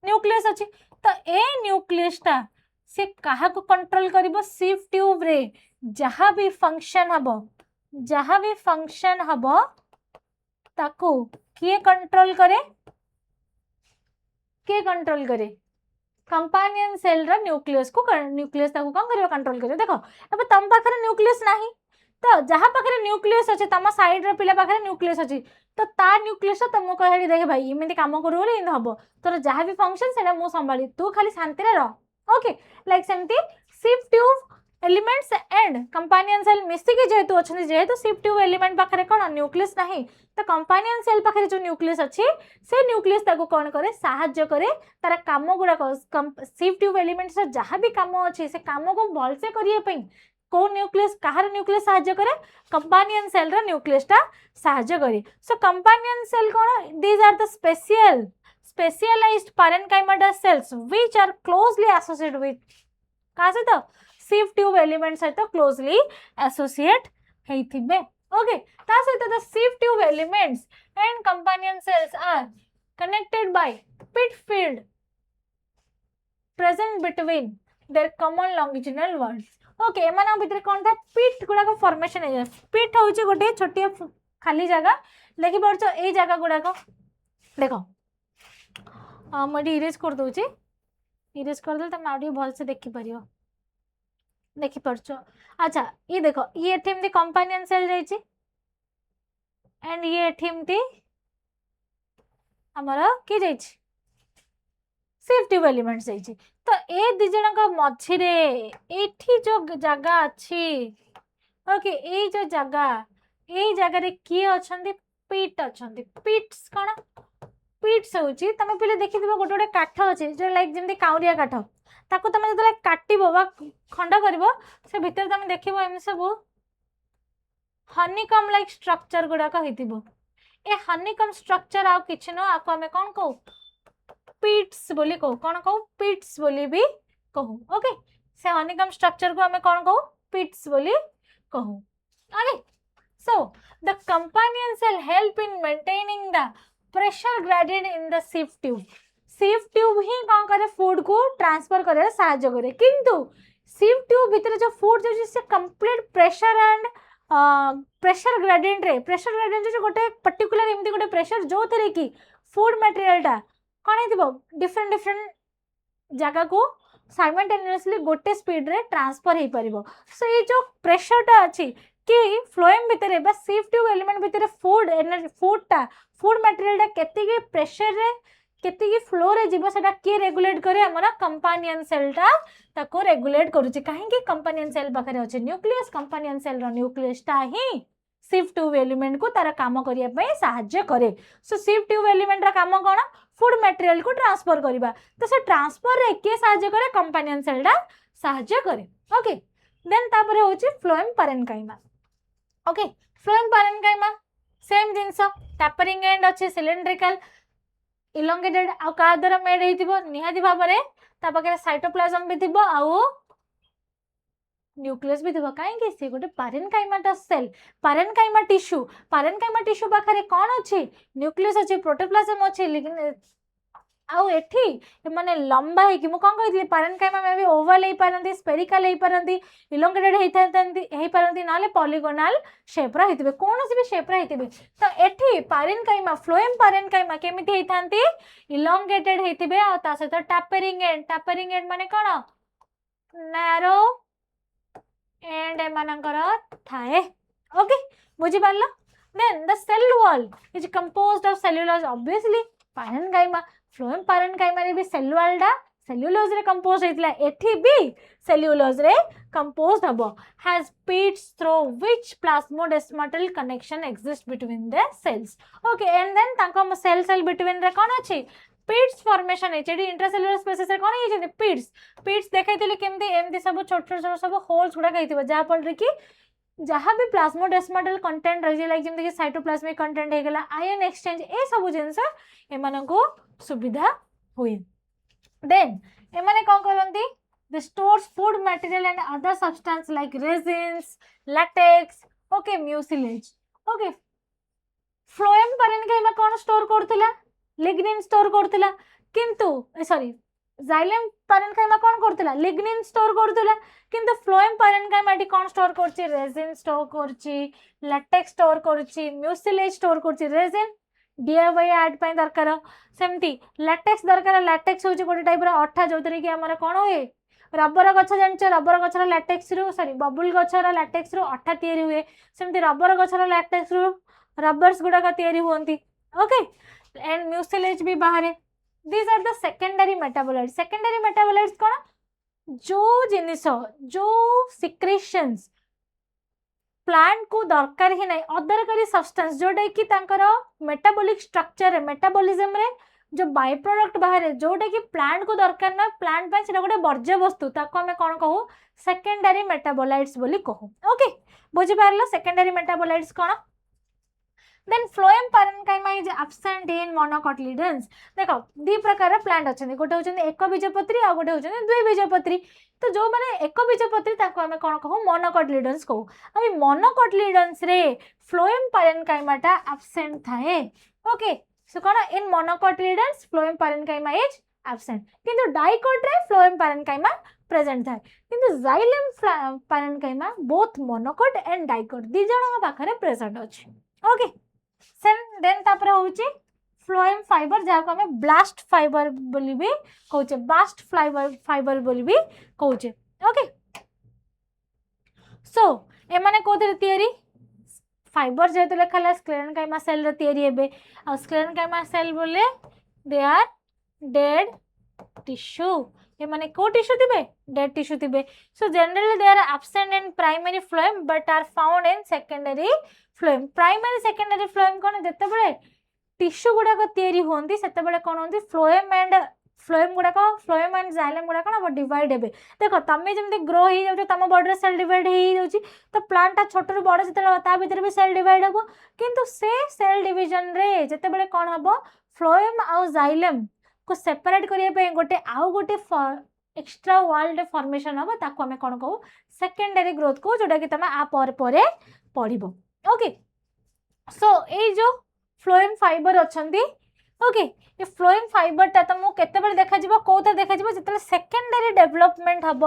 न्यूक्लियस अच्छी तो ए न्यूक्लियस टा से कहा को कंट्रोल करिवो सिफ्ट ट्यूब रे जहाँ भी फंक्शन हबो ताको किए कंट्रोल करे कंपानियन सेल रा न्यूक्लियस ताको कौन करिवो कंट्रोल करिवो देखो अब तम पाखरे न्यूक्लियस नाही तो जहाँ पाखे न्यूक्लियस अच्छे तुम साइड रे पिला पाखे न्यूक्लियस अच्छी तो ता न्यूक्लियस तुमको कहे देखे भाई इमती कम करू हम तोर जहाँ भी फंक्शन से मुझे संभाली तू खाली शांति रह ओके लाइक सेमती सिफ्ट tube elements and companion cell मिसिकी जेहेतु अच्छे जेहेतु सिफ्ट ट्यूब एलिमेंट पाखे कौन न्यूक्लियस नहीं तो कंपानियन सेल पाखे जो न्यूक्लियस अच्छी से न्यूक्लियस ताको कौन करे साहाଯ୍य करे तार काम गुड़ाक सिफ्ट ट्यूब एलिमेंट्स जहाँ भी कम अच्छे से कम को भलसे करने को न्यूक्लियस कहार न्यूक्लियस साहाଯ୍य करे कंपानियन सेल रा न्यूक्लियस टा साहाଯ୍य करे सो कंपानियन सेल कोन these are the specialised parenchyma cells which are closely associated with का से तो सिफ्ट ट्यूब एलिमेंट सहित क्लोजली एसोसिएट हेथिबे ओके ता सहित द सिफ्ट tube elements and companion cells are connected by pit field present between their common longitudinal words okay एमान भितर कौन था पिट गुड़ाक फॉर्मेशन है पिट हूँ गोटे छोटिया खाली जगह देखी पार्छ ए जगह गुड़ाक देखो मुझे इरेज कर दूची इरेज करदे तुम आउ भलसे देखिपर देखिपार्छ अच्छा ये देखो ये एमती कंपानियन सेल जाइए एंड ये एमती आमर किए जाइए सिफ्ट ट्यूब एलिमेंट्स जाइए तो ए दी जन मझिरे एठी जो जगह अच्छी ओके ए जो जगह रे किए अच्छे पिट अच्छा पिट्स कौन पिट्स होची तमे पहले देखि दिबो गोटे गोटे काठ अच्छे जो लाइक जमी काउरिया काठ ताको तमे जतले काटिबो बा खंड करबो से भीतर तमे देखिबो एम सब हनीकम लाइक स्ट्रक्चर गुडा का हितिबो ए हनीकम स्ट्रक्चर आ किछ न आको हमें कोन कहू पिट्स बोली कहू कौन कहू पिट्स बोली भी कहू ओके से हनीकम स्ट्रक्चर को हमें कौन कहू पिट्स बोली कहू okay so the companion cell help in maintaining the pressure gradient in the sieve tube ही कौन करे फूड को ट्रांसफर करे साहाय्य करे किंतु सिव ट्यूब भीतर जो फूड जो से complete pressure and pressure gradient जो गोटे पर्टिकुलर एमती गोटे प्रेशर जो थे कि फूड मटेरियलटा कौन हो डिफरेंट डिफरेंट जगह को साइमल्टेनियसली गोटे स्पीड रे ट्रांसफर हो पार सो ये जो प्रेशरटा अच्छी कि फ्लोएम भितर बा सिव ट्यूब एलिमेंट भितर फूड मटेरियलटा केतिकी प्रेशर रे केतिकी फ्लो रे जीवो सेटा के रेगुलेट करे हमरा कंपानियन सेलटा ताको रेगुलेट करूची काहेकि कंपानियन सेल पाखरे अछि न्यूक्लियस कंपानियन सेल रो न्यूक्लियसटा ही सिव ट्यूब एलिमेंट को तार काम करिया पई सहाय्य करे सो सिव ट्यूब एलिमेंट रा काम कोन फूड मटेरियल को ट्रांसफर करबा तो से ट्रांसफर रे के सहाय्य करे कंपानियन सेलटा सहाय्य करे ओके देन तापर होची phloem parenchyma okay phloem parenchyma same jeans tapering and अच्छे सिलिंड्रिकल इलोंगेटेड आ का द्वारा मेड हेतिबो निहाती भाबरे ता पाखे साइटोप्लाज्म भी थिबो आउ न्यूक्लियस भी थिबो काहे कि से गोटे पैरेन्काइमाटा सेल पैरेन्काइमा टिश्यू पाखरे कोन अछि न्यूक्लियस अछि प्रोटोप्लाज्म अछि लेकिन आउ एठी माने लंबा है कि मु कोन कहिथि पैरेन्काइमा में भी ओवल हे पारंती स्फेरिकल हे पारंती इलोंगेटेड हे पारंती नाले पॉलीगोनल शेप रा हेतिबे कोनोसी भी शेप रा हेतिबे तो एठी पैरेन्काइमा फ्लोएम पैरेन्काइमा केमिति हेथांती इलोंगेटेड हेतिबे आ ता सहित टैपरिंग एंड माने कोन नैरो एंड एमानकर थाए ओके बुझी पारलो then the cell wall is composed of cellulose obviously parenchyma phloem parenchyma रे भी सेल्युलोज रे कंपोज हेतला एठी भी सेल्युलोज रे कंपोज्ड हबो has pits through which plasmodesmatal connection exists between the cells okay and then तांको सेल between रे कोन अछि pits formation है जेडी इंट्रासेल्युलर स्पेसिस रे कोन हे जे pits देखैतिले केमती एमती सब छोट छोट सब होल्स गुडा कहितबो जा पड़ कि जहाँ भी प्लाज्मोडेस्माटल कंटेंट रही लाइक जमी साइटोप्लाज्मिक कंटेंट हो गला आयन एक्सचेंज ए सब जिनस एमान को सुविधा हुए देन एमाने कौन करंती they stores food material and other substance like resins latex okay mucilage okay phloem parenchyma कौन स्टोर करथिला लिग्निन स्टोर करथिला किंतु सॉरी जाइलम पैरेन्काइमा कौन करथिला लिग्निन स्टोर करथिला किंतु फ्लोएम पैरेन्काइमा टी कौन स्टोर करछि रेजिन स्टोर करछि लैटेक्स स्टोर करछि म्यूसिलेज स्टोर करछि रेजिन डीआईवाई ऐड पई दरकार सेमती लैटेक्स दरकार लैटेक्स होछि गोटे टाइप रो अठा जोतरे कि हमर कोन होए रबर गछ जानछ रबर गछर लैटेक्स रो सॉरी बबुल गछर लैटेक्स रो अठा तयारी हुए सेमती रबर गछर लैटेक्स रो रबर्स गुडा का तयारी होंती ओके एंड म्यूसिलेज भी बाहर these are the secondary metabolites कोन जो जिनिस जो सिक्रेशंस प्लांट को दरकार ही नहीं अदरकारी सब्सटेंस जोटा कि तांकर मेटाबॉलिक स्ट्रक्चर मेटाबॉलिज्म रे जो बाय प्रोडक्ट बाहर जोटा कि प्लांट को दरकार ना प्लांट पे सेटा गोटे वर्ज्य वस्तु ताको हमें कोन कहू सेकेंडरी मेटाबोलाइट्स बोली कहू ओके बुझी पारलो secondary metabolites cone then phloem parenchyma is absent in monocotyledons देखो दी प्रकार प्लांट अच्छे गोटे होचंदी एक बीजपत्री आ गोटे होचंदी दुई बीजपत्री तो जो माने एक बीजपत्री ताको हमें कोन कहू मोनोकोटिलिडन्स कहू अभी मोनोकोटिलिडन्स रे फ्लोएम पैरेन्काइमा टा एब्सेंट थाए ओके सो कोन in monocotyledons phloem parenchyma is absent किंतु डाइकोट रे फ्लोएम पैरेन्काइमा प्रेजेंट थाए किंतु xylem parenchyma both monocot and dicot दी जणो पाखरे प्रेजेंट अछि ओके देन तापर होउची फ्लोएम फाइबर जहाँ को हमें ब्लास्ट फाइबर बोली भी कहूचे बास्ट फाइबर बोली भी कहूचे ओके सो एमाने कोथरे तयारी फाइबर जेतो लेखाला स्क्लेरेन्काइमा सेल रे तयारी हेबे आ स्क्लेरेन्काइमा सेल बोले दे आर डेड टिश्यू एमाने को टिश्यू थिबे डेड टिश्यू थिबे so generally they are absent in primary phloem but are found in secondary phloem primary secondary phloem कोन जते बेले टिश्यू गुडा को तयारी होंती सेते बेले कोन होंती फ्लोएम गुडा एंड जाइलम गुडा कोन डिवाइड हेबे देखो तमे जेमते ग्रो ही जाउ तम बॉडी रे सेल डिवाइड ही जाउची तो प्लांट छोट रु बड़ जते ता भीतर भी सेल डिवाइड हबो किंतु से सेल डिवीजन रे जते बेले कोन हबो फ्लोएम आ जाइलम को सेपरेट करने गोटे आउ गोटे एक्स्ट्रा वाल फॉर्मेशन हम ताको आम कौन कहू सेकेंडरी ग्रोथ को जोटा कि तुम आ पर पढ़ ओके। सो ये जो फ्लोएम फाइबर अच्छी ओके ये फ्लोएम फाइबर टा तुमको केते देखा कौन देखा जो सेकेंडरी डेवलपमेंट हम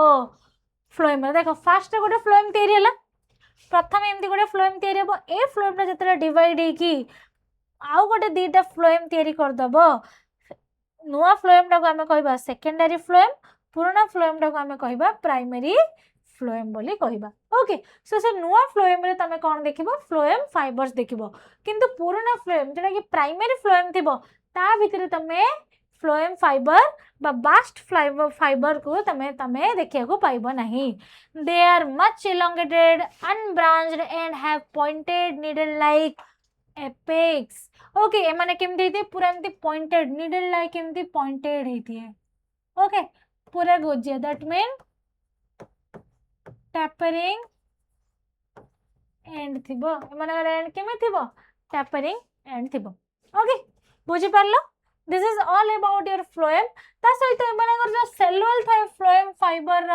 फ्लोएम देख फास्ट गोटे फ्लोएम तैयारी है प्रथम एमती गोटे फ्लोएम तैयारी हम ए फ्लोएम जो डिवाइड होगी आउ गोटे दीटा फ्लोएम तैयारी करदब नुआ फ्लोएम टाक आम कह सेकेंडरी फ्लोएम पुराना फ्लोएम टाक आम कह प्राइमरी फ्लोएम बोली कहबा ओके। सो से नुआ फ्लोएम रे तमे कौन देखिबो फ्लोएम फाइबर्स देखिबो किंतु पुराना फ्लोएम जेटा कि प्राइमरी फ्लोएम थिबो ता भितर तमे फ्लोएम फाइबर बा बास्ट फाइबर को तमे देखिया को पाइबो नहीं। They are much elongated unbranched and have pointed needle like apex okay ए माने केमती हेती पूरा एमती पॉइंटेड needle like केमती पॉइंटेड हेती है ओके पूरा गोजिया दैट मीन tapering एंड थिबो एमानकर एंड केमे थिबो tapering एंड थिबो ओके बुझी पारलो। This is all about your phloem ता सहित एमानकर जो सेल वॉल थाए फ्लोएम फाइबर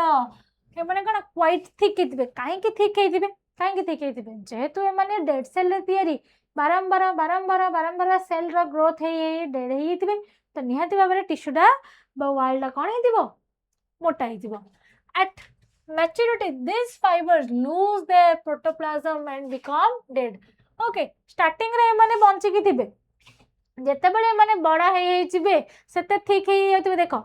एमाने कोन क्वाइट थिक हेतिबे काहे कि थिक हेतिबे जेहेतु एमाने डेड सेल रे तयारी बारंबार सेल रो ग्रोथ हे डेड हेतिबे तो निहाती भाबरे टिश्यूटा बा वालटा कोन हेतिबो मोटा हेतिबो। At maturity these fibers lose their protoplasm and become dead okay starting रे माने बंची की थिबे जेते बेले माने बड़ा हे जिबे सेते ठीक हे जातिबे देखो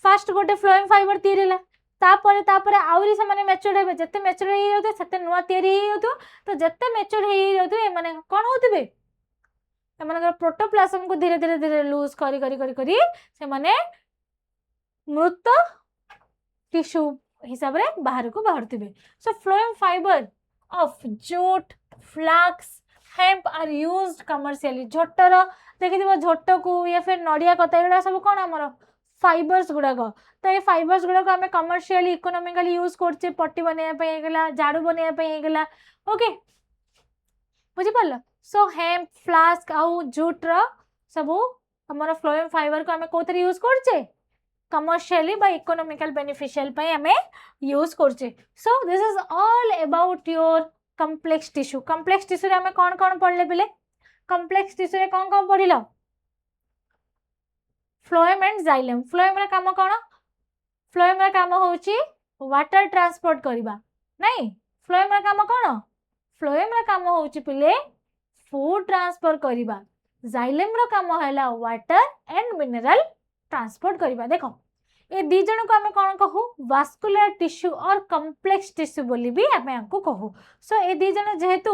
फर्स्ट गोटे फ्लोएम फाइबर तैयारी तापर आउरी से माने मैच्योर हेबे जेते मैच्योर हे जाते सेते नुवा तैयारी हे जातो तो जेते मैच्योर हे जातो ए माने कोन होतिबे ए माने प्रोटोप्लाज्म को धीरे धीरे लूज करी से माने मृत टिश्यू हिसाब रे बाहर को बाहरथिबे। So phloem fibre of jute flax hemp are used commercially झोटर देखिथिबो झोट को या फिर नडिया कता एडा सब कोन हमर फाइबर्स गुडा को तो ये फाइबर्स गुडा को हमें कमर्शियली इकोनॉमिकली यूज करछे पट्टी बनेया पे हेगला झाड़ू बनेया पे हेगला ओके बुझी पारलो। सो हेम्प फ्लास्क आउ जूट रो सब हमर फ्लोएम फाइबर को हमें कोथरे यूज करछे commercially by economical beneficial पे हमें यूज करछे। सो this is all about your complex tissue रे हमें कौन कौन पढ़ले पिले complex tissue रे कौन पढ़िलो फ्लोएम एंड जाइलम फ्लोएम रे काम कौन फ्लोएम रे काम होची वाटर ट्रांसपोर्ट करबा नहीं फ्लोएम रे काम कौन फ्लोएम रे काम होची पिले फूड ट्रांसफर करबा जाइलम रो काम हैला वाटर एंड मिनरल ट्रांसपोर्ट करबा देखो ए दी जन को हमें कौन कहू वास्कुलर टिश्यू और कॉम्प्लेक्स टिश्यू बोली भी हमें हमको कहू। सो ए दी जन जेहेतु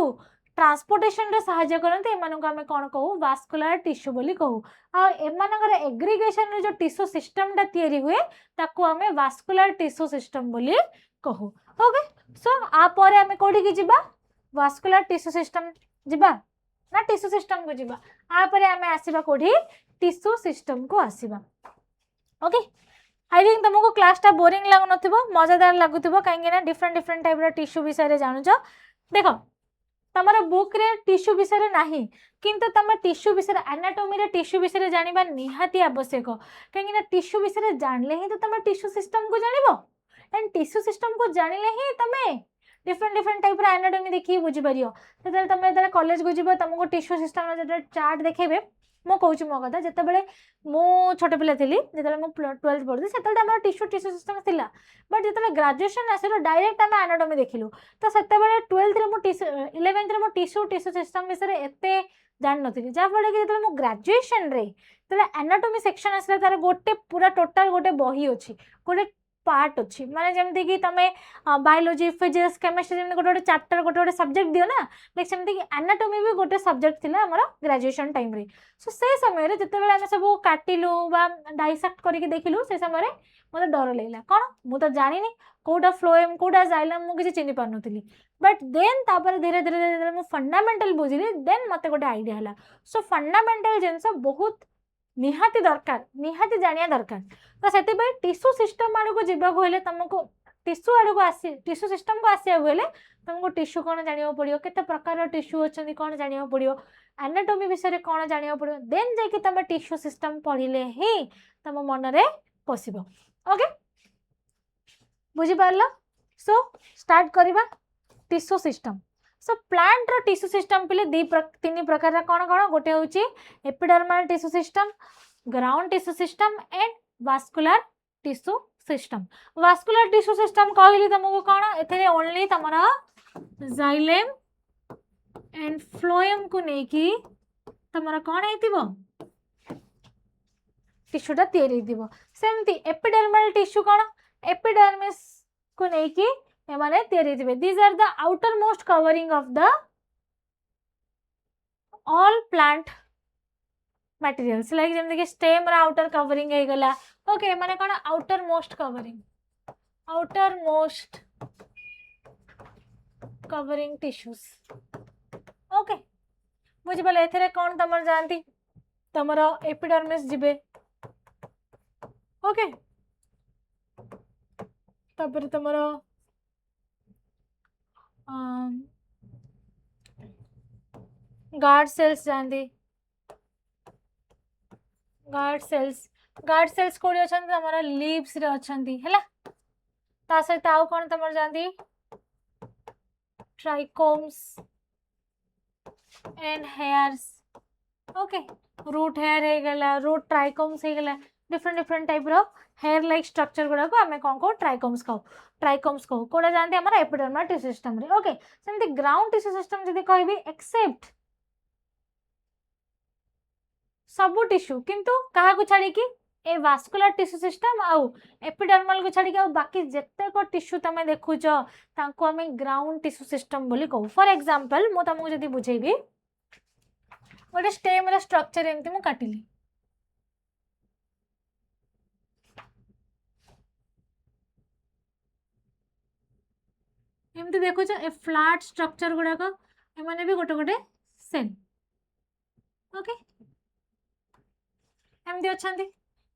ट्रांसपोर्टेशन रे सहायता करते एमान को हमें कौन कहू वास्कुलर टिश्यू बोली कहू आ एमानकर एग्रीगेशन रे जो टिश्यू सिस्टम ता तयारी हुए ताको हमें वास्कुलर टिश्यू सिस्टम बोली कहू ओके। सो आ परे हमें कोठी की जिबा वास्कुलर टिश्यू सिस्टम जिबा ना टिश्यू सिस्टम को जिबा आ परे हमें आसीबा कोठी टिश्यू सिस्टम को आसीबा ओके। आई थिंक तुमको क्लास टा बोरिंग लागु नथिबो मजेदार लागुथिबो काहेकि ना डिफरेंट टाइप रो टिश्यू विषय रे जानुछ देखो तमरा बुक रे टिश्यू विषय रे नाही किंतु तम टिश्यू विषय एनाटॉमी रे टिश्यू विषय रे जानिबा निहाती आवश्यक काहेकि ना टिश्यू विषय रे जानले ही तो तम टिश्यू सिस्टम को जानिबो एंड टिश्यू सिस्टम को जानिले ही तमे डिफरेंट टाइप रो एनाटॉमी देखि बुझि परियो तते तमे तले कॉलेज को जिवो तुमको टिश्यू सिस्टम रो जे चार्ट देखेबे मो कहूँ मो कथा जिते बड़े मु छोट पिला थी जिते मु 12th पढ़ी से टिश्यू सिस्टम थिला बट जिते ग्रेजुएशन आसलो डायरेक्ट आम एनाटॉमी देखिलु तो से 12th रे मु 11th रे मु टिश्यू सिस्टम विषय एते जान नथि जहाँफल कि जो मो ग्रेजुएशन रे एनाटॉमी सेक्शन आसला तार गोटे पूरा टोटाल गोटे बही अच्छी गोटे पार्ट अच्छी माने जमती कि तमे बायोलॉजी फिजिक्स केमिस्ट्री जमती गोटे चैप्टर गोटे सब्जेक्ट दियो ना लाइक सेमती कि एनाटॉमी भी गोटे सब्जेक्ट थिला हमर ग्रेजुएशन टाइम रे। सो से समय रे जते बेले हम सब काटिलु बा डाइसेक्ट करके देखिलु से समय रे मते डर लागला कोन मु तो जानिनी कोडा फ्लोएम कोडा जाइलम मु किछि चिनि पार नथिली बट देन तापर धीरे धीरे मु फंडामेंटल बुझिली देन मते गोटे आईडिया हला। सो फंडामेंटल जिंस बहुत निहाती दरकार निहाती जानिया दरकार तो से टिश्यू सिस्टम आड़ को जीवा हेल्ले तुमको टिश्यू आड़ को आस टिश्यू सिस्टम को आसवा गले तुमको टिश्यू कौन जाना पड़ो केते प्रकार टिश्यू अच्छा कौन जाना पड़ो एनाटोमी विषय कौन जाना पड़ो देन जाकि तुम टिश्यू सिस्टम पढ़ले ही तुम मन में पशिब ओके बुझीपार सो स्टार्ट करवा टिश्यू सिस्टम सो प्लांट रो टिश्यू सिस्टम पे तीन प्रकार कौन कौन गोटे हूँ epidermal tissue system ground tissue system and vascular tissue system vascular tissue system कहली तुमको कौन ए ओनली तुम जाइलेम एंड फ्लोएम को लेकिन तुम कौन है टिश्यूटा या सेमती एपिडर्मल टिश्यू कौन एपिडर्मिस को लेकिन एमाने तैयारी these are the outermost covering of the all plant materials like जमते कि स्टेम रा आउटर कवरिंग हे गला ओके माने कोन outermost covering tissues okay बुझी पाले एथरे कोन तमर जानती तमर एपिडर्मिस जिबे ओके तापर तमर गार्ड सेल्स जानती गार्ड सेल्स कोडी अछन हमरा लीव्स रे अछंती हैला ता सहित आउ कोन तमर जानती trichomes and hairs okay root hair हे गला रूट ट्राइकोम्स हे गला डिफरेंट टाइप रो हेयर लाइक स्ट्रक्चर गुडा को हमें कौन को ट्राइकोम्स कहू कोडा जानते हमारा एपिडर्मल टिश्यू सिस्टम रे ओके सेमती ग्राउंड टिश्यू सिस्टम जदी कहबी एक्सेप्ट सबु टिश्यू किंतु कहा को छाड़ी कि ए वास्कुलर टिश्यू सिस्टम आउ एपिडर्मल को छाड़ी आउ बाकी जत्ते को टिश्यू तमे देखुछ तांको हमें ग्राउंड टिश्यू सिस्टम बोली कहू फॉर एग्जांपल मो तुमको जदी बुझेबी गोटे स्टेम रा स्ट्रक्चर एमती मु काटिली एमती देखुछ ए फ्लैट स्ट्रक्चर गुडा को एमाने भी गोटे गोटे सेल ओके एमती अच्छी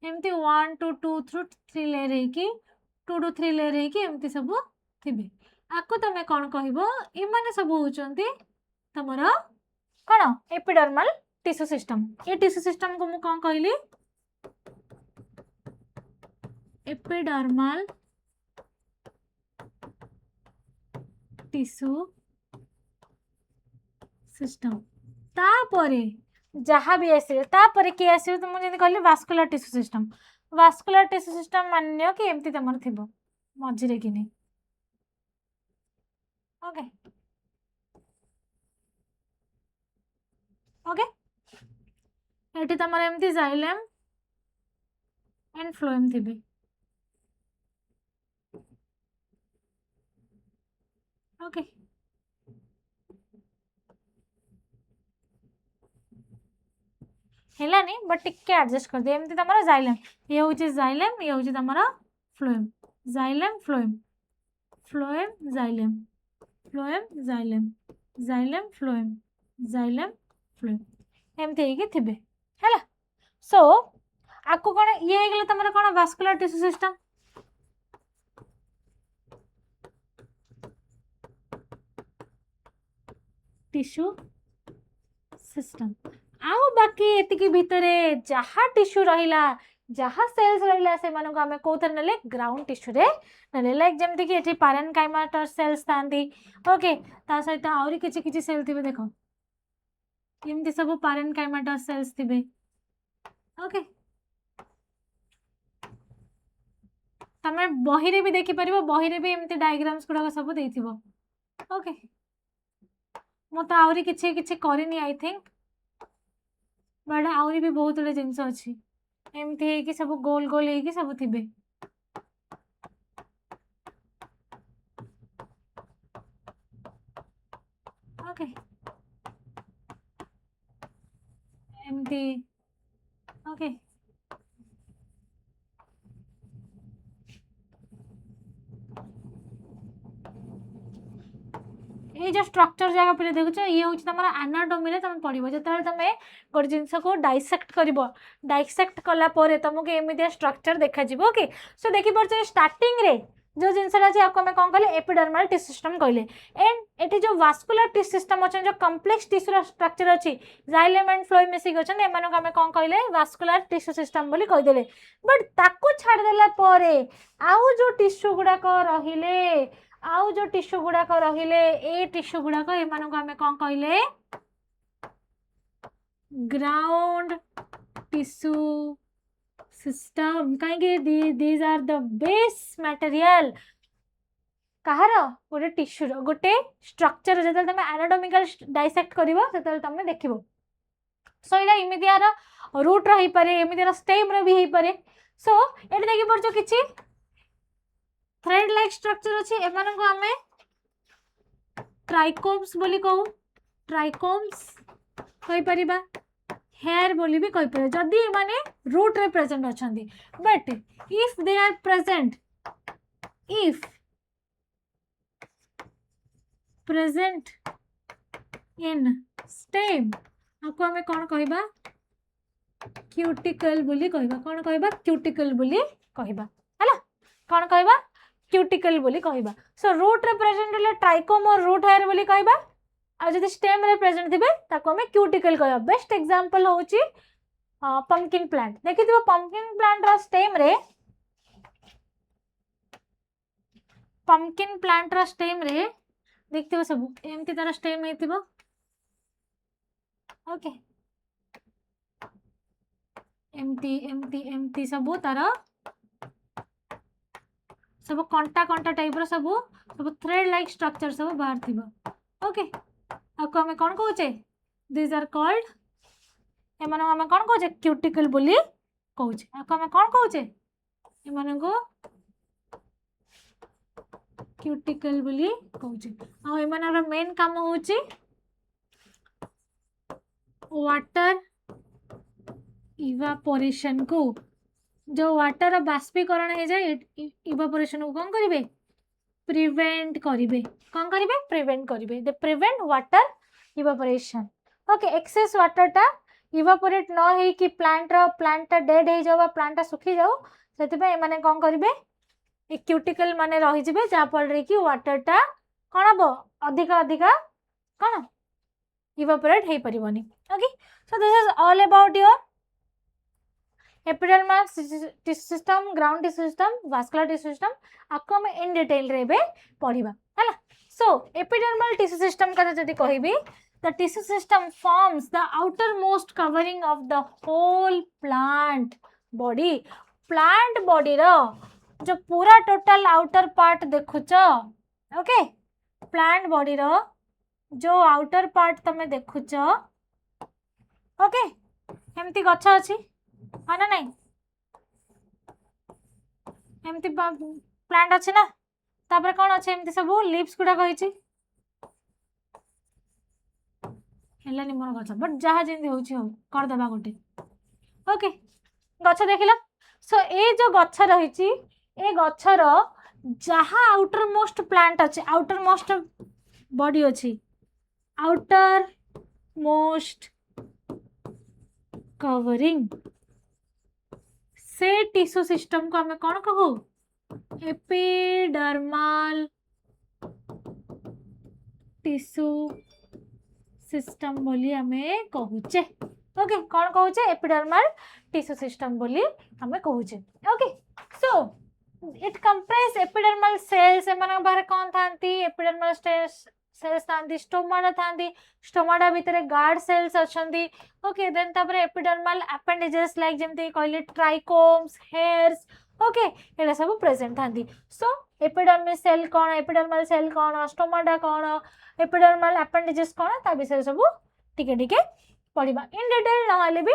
एमती 1 2 2 थ्रू 3 लेयर है 2 टू 3 लेयर है एमती सब थे आपको तुम कौन कह ये सब होती तुम कौन एपिडर्मल टिश्यू सिस्टम ये टिश्यू सिस्टम को मुझे कौन कहली एपिडर्मल टिश्यू सिस्टम तापरे जहाँ भी आसे तापर किए आस मुझे कहली वास्कुलर टिश्यू सिस्टम मान कि एमती तुम थी मझे कि नहीं ओके ओके ये तुम एमती जाइलेम एंड फ्लोएम थे ओके हेलानी बट टिके एडजस्ट कर दे एमती तुम जाइलेम ये हूँ जाइलेम ये हूँ तुम phloem xylem phloem phloem xylem phloem xylem xylem phloem xylem phloem एमती थे है सो आपको कौन ये हो गला तुम कौन vascular tissue system tissue system आउ बाकी एतिकी भितरे जहाँ टिश्यू रहिला जहाँ सेल्स रहिला से मानो को हमें कोथर नले ग्राउंड टिश्यू रे नले लाइक जेमति कि एठी पैरेनकाइमा सेल्स थांती ओके ता सहित आउरी किछि किछि सेल थिबे देखो एमति सब पैरेनकाइमा सेल्स थिबे ओके तमे बही रे भी देखि परिबो बही रे भी एमति डायग्राम्स गुडा सब देथिबो ओके मो तो आउरी किछि किछि करिनी आई थिंक बट आउरी भी बहुत गुड़े जिनस अच्छी एमती है सब गोल गोल है सब थे ओके एमती ओके ये जो स्ट्रक्चर जगह पे देखुच ये हूँ तुम एनाटोमी रे तुम पढ़ो जो तुम गोटे जिनस को डाइसेक्ट कर डाइसेक्ट कलापर तुमको एमती स्ट्रक्चर देखा ओके सो देखिए स्टार्टिंग रे जो जिनसा अच्छे आपको आम कौन कहले एपिडर्मल टिश्यू सिस्टम कहले। एंड एटी जो वास्कुलर टिश्यू सिस्टम अच्छे जो कम्प्लेक्स टिश्यू स्ट्रक्चर अच्छी जाइलेम एंड फ्लोएम मिसिक अच्छे एम आम कौन कहले वास्कुलर टिश्यू सिस्टम बोली कहीदेले। बट ताकू छाड़देला परे आउ जो टिश्यू गुड़ाक रहिले आउ जो टिश्यू गुड़ाक रहिले ए टिश्यू गुड़ाक एम आम कौन कहले ग्राउंड टिश्यू सिस्टम। कहीं these are the base material कहार गोटे टिश्यू गोटे स्ट्रक्चर जो तुम एनाटॉमिकल डाइसेक्ट कर तुम देख सो ये इमित यार रूट रही पारे एमती यार स्टेम रे भी हो पारे। सो ये देखि पड़छ किछि थ्रेड लाइक स्ट्रक्चर अछि एमान को हमें ट्राइकोम्स बोली कहू ट्राइकोम्स कहि परिबा हेयर बोली भी कहि पारे जदी माने रूट रे प्रेजेंट अछंती। But if they are present if present in stem आपको हमें कौन कहबा क्यूटिकल बोली कहबा कौन कहबा क्यूटिकल बोली कहबा हला कौन कहबा क्यूटिकल बोली कहबा। सो रूट रे प्रेजेंट ले ट्राइकोम और रूट हेयर बोली कहबा आ जदी स्टेम रे प्रेजेंट थिबे ताको हमें क्यूटिकल कहबा। बेस्ट एग्जांपल होची पंपकिन प्लांट देखिथिबो पंपकिन प्लांट रा स्टेम रे पंपकिन प्लांट रा स्टेम रे देखिथिबो सब एमती तार स्टेम हेतिबो ओके एमती एमती एमती सब तार सब कंटा कंटा टाइप रो सब सब थ्रेड लाइक स्ट्रक्चर सब बाहर थिबो ओके। आपको हमें कौन कहूचे दिस आर कॉल्ड एमान हमें कौन कहूचे क्यूटिकल बोली कहूचे। आपको हमें कौन कहूचे एमान को क्यूटिकल बोली कहूचे। आ एमान मेन काम होची वाटर इवापोरेशन को जो वाटर बाष्पीकरण हो जाए इवापोरेशन को कौन करेंगे प्रिवेंट करेंगे कौन करेंगे प्रिवेंट करेंगे they prevent water evaporation okay. Excess water टा इवापोरेट न हो कि प्लांट डेड हो जाओ प्लांट सुखी जाओ से माने कौन करेंगे क्यूटिकल माने रही जाए जहाँफल कि वाटर टा कौन हम अधिका अधिका कौन इवापोरेट हो पारिबनी okay. So this is all about your epidermal tissue system ground tissue system vascular tissue system आपको हम इन डिटेल रे बे पढ़िबा हला। सो एपिडर्मल टिश्यू सिस्टम का जदी कहिबी the tissue system forms the outermost covering of the whole plant body रो जो पूरा टोटल आउटर पार्ट देखुच ओके प्लांट बॉडी रो जो आउटर पार्ट तमे देखुच ओके एमती गछ अछि हाँ ना नहीं एमती प्लांट अच्छे ना तापर कौन अच्छे एमती सब लिप्स गुड़ा कही हेलानी मोर गछ बट जहाँ जमी हो करदेबा गोटे ओके गछ देखिल। सो ए जो गछ रही ए गछर जहाँ आउटर मोस्ट प्लांट अच्छे आउटर मोस्ट बॉडी अच्छी आउटर मोस्ट कवरिंग से टिश्यू सिस्टम को हमें कौन कहू एपिडर्मल टिश्यू सिस्टम बोली हमें कहूचे ओके कौन कहूचे एपिडर्मल टिश्यू सिस्टम बोली हमें कहूचे okay. So it compress epidermal cells एमान बाहर कौन थांती एपिडर्मल सेल्स थांती स्टोमाटा थांती स्टोमाटा भितर गार्ड सेल्स अछंती ओके। देन तापरे एपिडर्मल अपेंडेजेस लाइक जेमते कहले ट्राइकोम्स हेयर्स ओके एटा सब प्रेजेंट थांती। सो एपिडर्मल सेल कौन स्टोमाटा कौन एपिडर्मल अपेंडेजेस कौन ता विषय सब टिके टिके पढ़िबा इन डिटेल नहले भी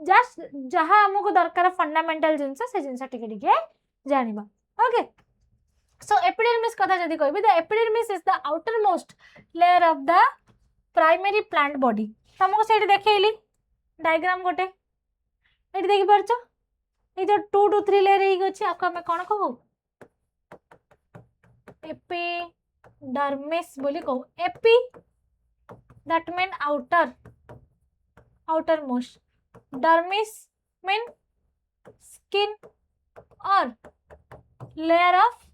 जस्ट जहाँ हमको दरकार फंडामेंटल जिनस से जिनस टिके टिके जानिबा ओके। सो एपिडर्मिस कथा जदी कहबी the epidermis is the outer most layer of the primary plant body तुमको से देखली डायग्राम गोटे ये देखी पार्छ ये जो 2 to 3 लेयर होची आपको हमें कौन कहू एपिडर्मिस बोली कहू AP that mean outer most dermis mean skin और लेयर ऑफ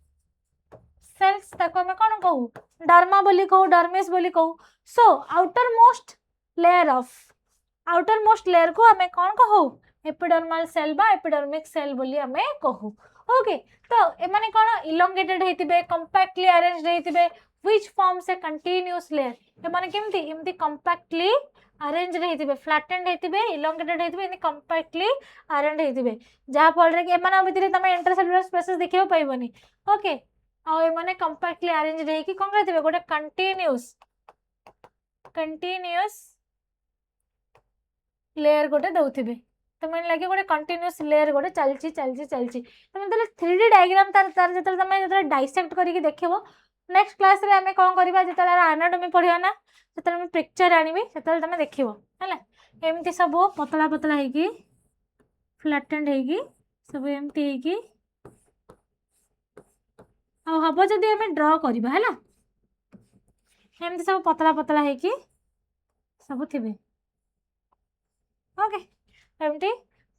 सेल्स ताको हमें कौन कहू डर्मा बोली कहू डर्मिस बोली कहू सो आउटर मोस्ट लेयर को हमें कौन कहू एपिडर्मल सेल बा एपिडर्मिक सेल बोली हमें कहू ओके तो एमाने कौन इलोंगेटेड हेतिबे कंपैक्टली अरेंज्ड हेतिबे which forms a continuous layer एमाने केमती एमती कंपैक्टली अरेंज हेतिबे फ्लैटेंड हेतिबे इलोंगेटेड हेतिबे एमती कंपैक्टली अरेंज हेतिबे जहा फल रे एमाना भितरे तमे इंटरसेलुलर स्पेसेस देखियो पाइबनी ओके आ एमाने कंपैक्टली अरेंज रे कि कोन करथिबे गोटे कंटीन्यूअस लेयर गोटे दउथिबे तो मैंने लगे गोटे कंटीन्यूअस लेयर गोटे चलची तुम जो 3D डायग्राम तार जो तुम डाइसेक्ट करके देखो नेक्स्ट क्लास रे आमे कौन करबा जो एनाटॉमी पढ़िया ना जो पिक्चर आनिबी से तुम देखिबो हैला एमती सब पतला पतला हेकी फ्लैटेंड हेकी सब एमती हेकी आ हबो जदी आमे ड्रा करबा हैला एमती सब पतला पतला हेकी सब थिबे ओके एमती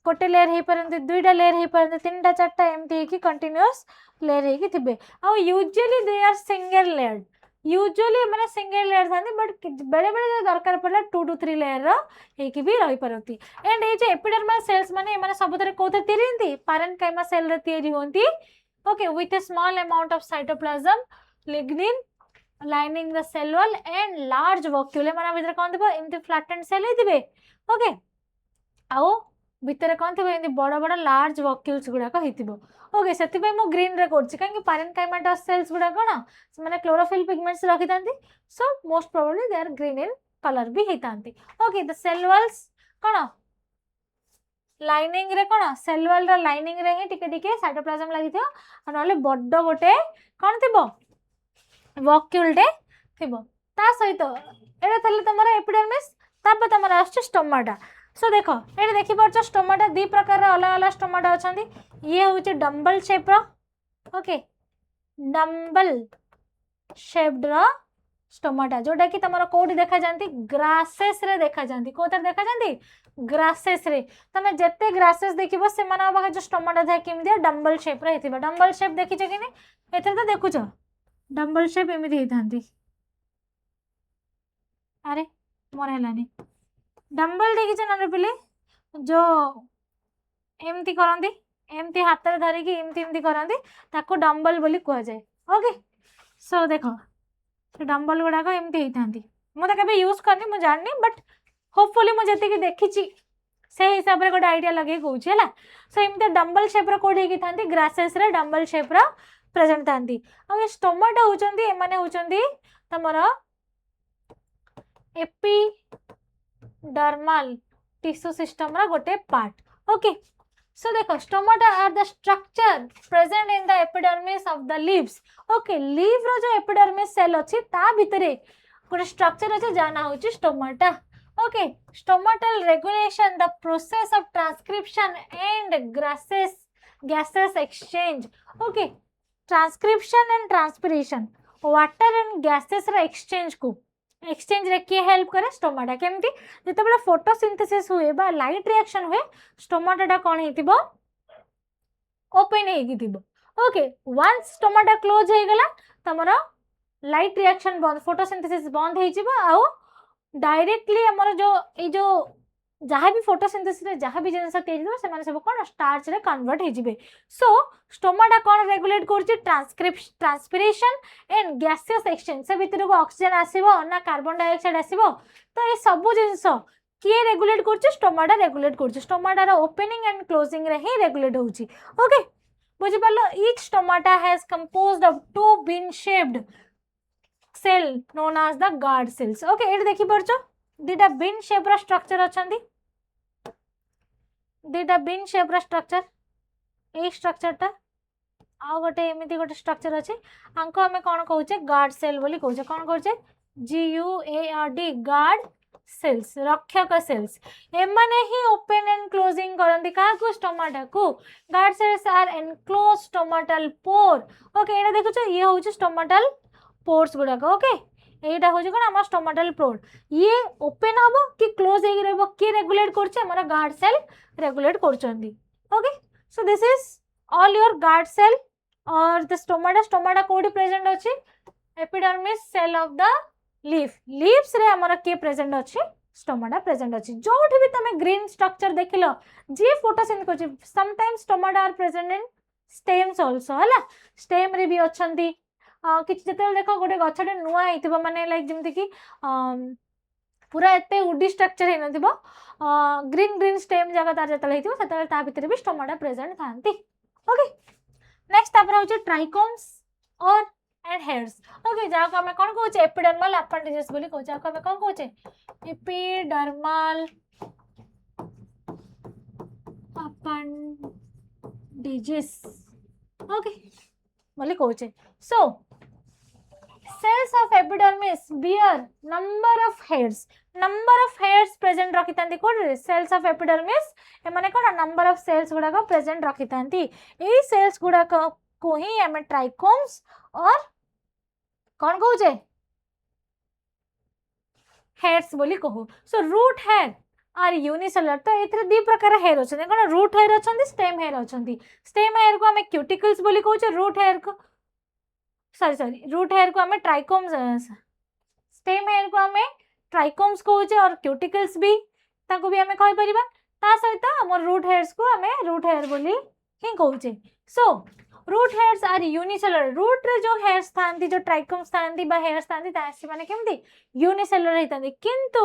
गोटे लेयर हो पारते दुईटा लेयर हो पारते तीन टा चार्टा एमती कंटिन्यूअस लेयर होगी थे आ usually they are single layer usually मैंने सिंगल लेयर था बट बेले बेले दरकार पड़ा 2 to 3 लेयर होगी भी रही पारती एंड ये जो एपिडर्मल सेल्स माने सबुत कौन तैयारी पारेन्काइमा सेल तैयारी होती okay with a small amount of cytoplasm lignin lining the cell wall and large vacuole भितर कौन थी एमती फ्लैटेंड सेल होते ओके आओ भितर कौन थी एमती बड़ बड़ लार्ज वॉक्यूल्स गुड़ाक ओके से ग्रीन रे करछि कहीं पारेन्काइमाटस सेल्स गुड़ा कौन से क्लोरोफिल पिगमेंट्स रखी था so most probably they are green in colour भी होता ओके द सेल वॉल्स कौन लाइनिंग रे कौन सेल वॉल लाइनिंग रे ही टिके साइटोप्लाज्म लगी थी ना बड़ गोटे कौन थी वॉक्यूलटे थी सहित ये तुम एपिडर्मिस तुम आस स्टोमाटा सो देख ये देखिपार स्टोमाटा 2 प्रकार अलग अलग स्टोमाटा अच्छा ये हूँ dumbbell shape okay dumbbell shaped stomata जोटा कि तुम कौटी देखा जाती ग्रासेस रे देखा जाती कौन देखा जाती ग्रासेस रे तुम जिते ग्रासेस देखो से जो स्टोमाटा था केमी डम्बल शेप रे डम्बल शेप देखीच कि नहीं तो देखुच डम्बल शेप एमती होती अरे मोर है डम्बल देखी ना पिले जो एमती करती एमती हाथ में धरिकी एमती एमती करती ताको डम्बल बोली कह जाए ओके सो देख डम्बल गुड़ाक एमती होती मुझे केवे यूज करनी मुझे जाननी बट होपफुली मुझे जी देखी से हिसाब से गोटे आइडिया लगे कौन है सो एमती डम्बल शेप्र कौटी था ग्रासेस रे डम्बल शेप्र प्रेजेंट था स्टोमाटा होती तुम एपिडर्मल टिश्यू सिस्टम रा गोटे पार्ट ओके सो देखो stomata are the structure present in the epidermis of the leaves okay leave रो जो एपिडर्मिस सेल अच्छी ता भितरे गोटे स्ट्रक्चर अच्छे जाना होची stomata okay stomatal regulation the process of transcription and gases exchange okay transcription and transpiration water and gases रा एक्सचेंज रे किए हेल्प करे स्टोमाटा केमती जिते फोटोसिंथेसिस हुए बा लाइट रिएक्शन हुए स्टोमाटा कौन हेतिबो ओपन हेगी थिबो ओके वंस स्टोमाटा क्लोज हे गला तमरो लाइट रिएक्शन बंद फोटोसिंथेसिस बंद हे जिवो आउ डायरेक्टली हमर जो जहाँ भी फोटोसिंथेसिस रे जहाँ भी जिनस तैयारी से माने सब कौन स्टार्च रे कन्वर्ट हे जिवे सो स्टोमाटा कौन रेगुलेट करछि ट्रांसपिरेशन एंड गैसियस एक्सचेंज से भीतर को ऑक्सीजन आसीबो ना कार्बन डाइऑक्साइड आसीबो तो ये सब जिनस किए रेगुलेट करछि स्टोमाटा रेगुलेट करछि स्टोमाटा रो ओपनिंग एंड क्लोजिंग रे ही रेगुलेट होछि ओके बुझि पालो each stomata has composed of 2 bean shaped cell known as the guard cells okay एट देखि परछो दुटा बीन शेप स्ट्रक्चर अच्छा दुटा बीन शेप स्ट्रक्चर ये स्ट्रक्चरटा आ गोटे एमती गोटे स्ट्रक्चर अच्छे आंको आम कौन कहे गार्ड सेल बोली कहे कौन कहे GUARD गार्ड सेल्स रक्षक सेल्स एमाने ही ओपन एंड क्लोजिंग करती क्या स्टोमाटा को guard cells are enclose stomatal pore okay ये देखुच ये हूँ स्टोमाटल पोर्स गुड़ाक ओके यहीटा हूँ कौन आम स्टोमाटल पोर ये ओपन हम कि क्लोज हो किए रेगुलेट कर गार्ड सेल रेगुलेट कर okay so this is all your guard cell और द स्टोमाटा स्टोमाटा कोडी प्रेजेंट अछि epidermis cell of the leaf leaves रे हमर के प्रेजेंट अछि स्टोमाटा प्रेजेंट अछि जोठी भी तमे ग्रीन स्ट्रक्चर देखिलो जे फोटोसिंथेसिस कोछि sometimes stomata are present in stems also हला स्टेम रे भी अछंती किछ जते देखो गोटे गछटे नुआ हेतिबो माने लाइक जेमति कि पूरा एते उडी स्ट्रक्चर हे नथिबो ग्रीन ग्रीन स्टेम जगह तार जते हेतिबो सेते ता भितर भी स्टोमाटा प्रेजेंट थांती ओके नेक्स्ट तापर होचे ट्राइकोम्स और एंड हेयर्स ओके जाको हमें कोन कहूचे एपिडर्मल अपेंडिजेस बोली कहूचे जाको हमें कोन कहूचे एपिडर्मल अपेंडिजेस ओके बोली कहूचे so cells of epidermis bear number of hairs present रखितांती कोड cells of epidermis ए माने कोन number of cells गुडा को present रखितांती ए cells गुडा को ही हमें trichomes और कोन कहूचे hairs बोली कहू so root hair are unicellular तो एथरे दी प्रकार हेयर होछन कोन रूट हेयर अछंती स्टेम हेयर अछंती स्टेम हेयर को हमें क्यूटिकल्स बोली कहूचे रूट हेयर को सॉरी रूट हेयर को हमें ट्राइकोम्स स्टेम हेयर को हमें ट्राइकोम्स कहूचे और क्यूटिकल्स भी ताको भी हमें कहि परिबा ता सहित हमर रूट हेयर्स को हमें रूट हेयर बोली ही कहूचे so root hairs are unicellular root रे जो हेयर्स थांती जो ट्राइकोम्स थांती बा हेयर्स थांती तासे माने केमती यूनिसेलुलर हेतांती किंतु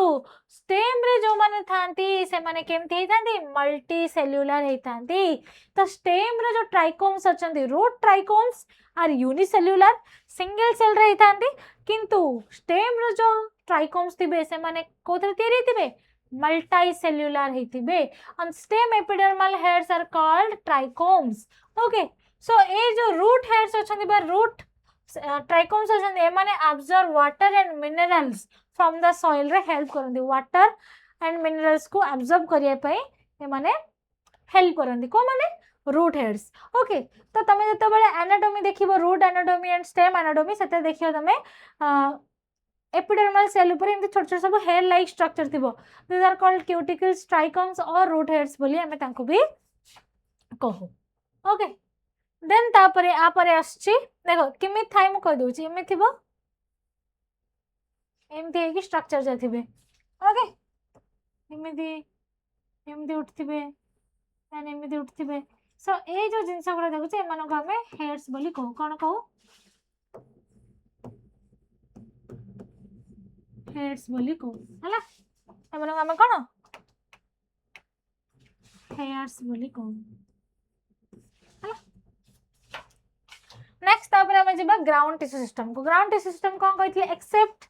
स्टेम रे जो माने थांती से माने केमती हेतांती मल्टी सेल्युलर हेतांती तो स्टेम रे जो ट्राइकोम्स अछंती root trichomes are unicellular single cell रे हेतांती किंतु स्टेम रे जो ट्राइकोम्स थिबे से माने कोथरे तयारी थिबे मल्टी सेल्युलर हेतिबे and stem epidermal hairs are called trichomes okay so ए जो रूट हेयर्स अछंती बा रूट ट्राइकोम्स अछंती ए माने absorb water and minerals from the soil रे हेल्प करंती वाटर एंड मिनरल्स को एब्जॉर्ब करिया पई ए माने हेल्प करंती को माने रूट हेयर्स ओके तो तमे जते बेले एनाटॉमी देखिबो root anatomy and stem anatomy सते देखियो तमे एपिडर्मल सेल ऊपर एमती छोट छोट सब हेयर लाइक स्ट्रक्चर थिबो these are called cuticles trichomes और रूट हेयर्स बोली हमें तांको भी कहू ओके देन तापरे आपरे आछि देखो किमि थाई मु कह दोछि एमे थिबो एमती है कि स्ट्रक्चर जे थिबे ओके एमती उठथिबे एंड एमती उठथिबे सो ए जो जिंस गुडा देखुचे ए मानको हमें हेयर्स बोली कहू कोन कहू हेयर्स बोली कहू हला ए मानको हमें कोन हेयर्स बोली कहू हला नेक्स्ट तापर हमें जिबा ग्राउंड टिश्यू सिस्टम को ग्राउंड टिश्यू सिस्टम कोन कहथिले except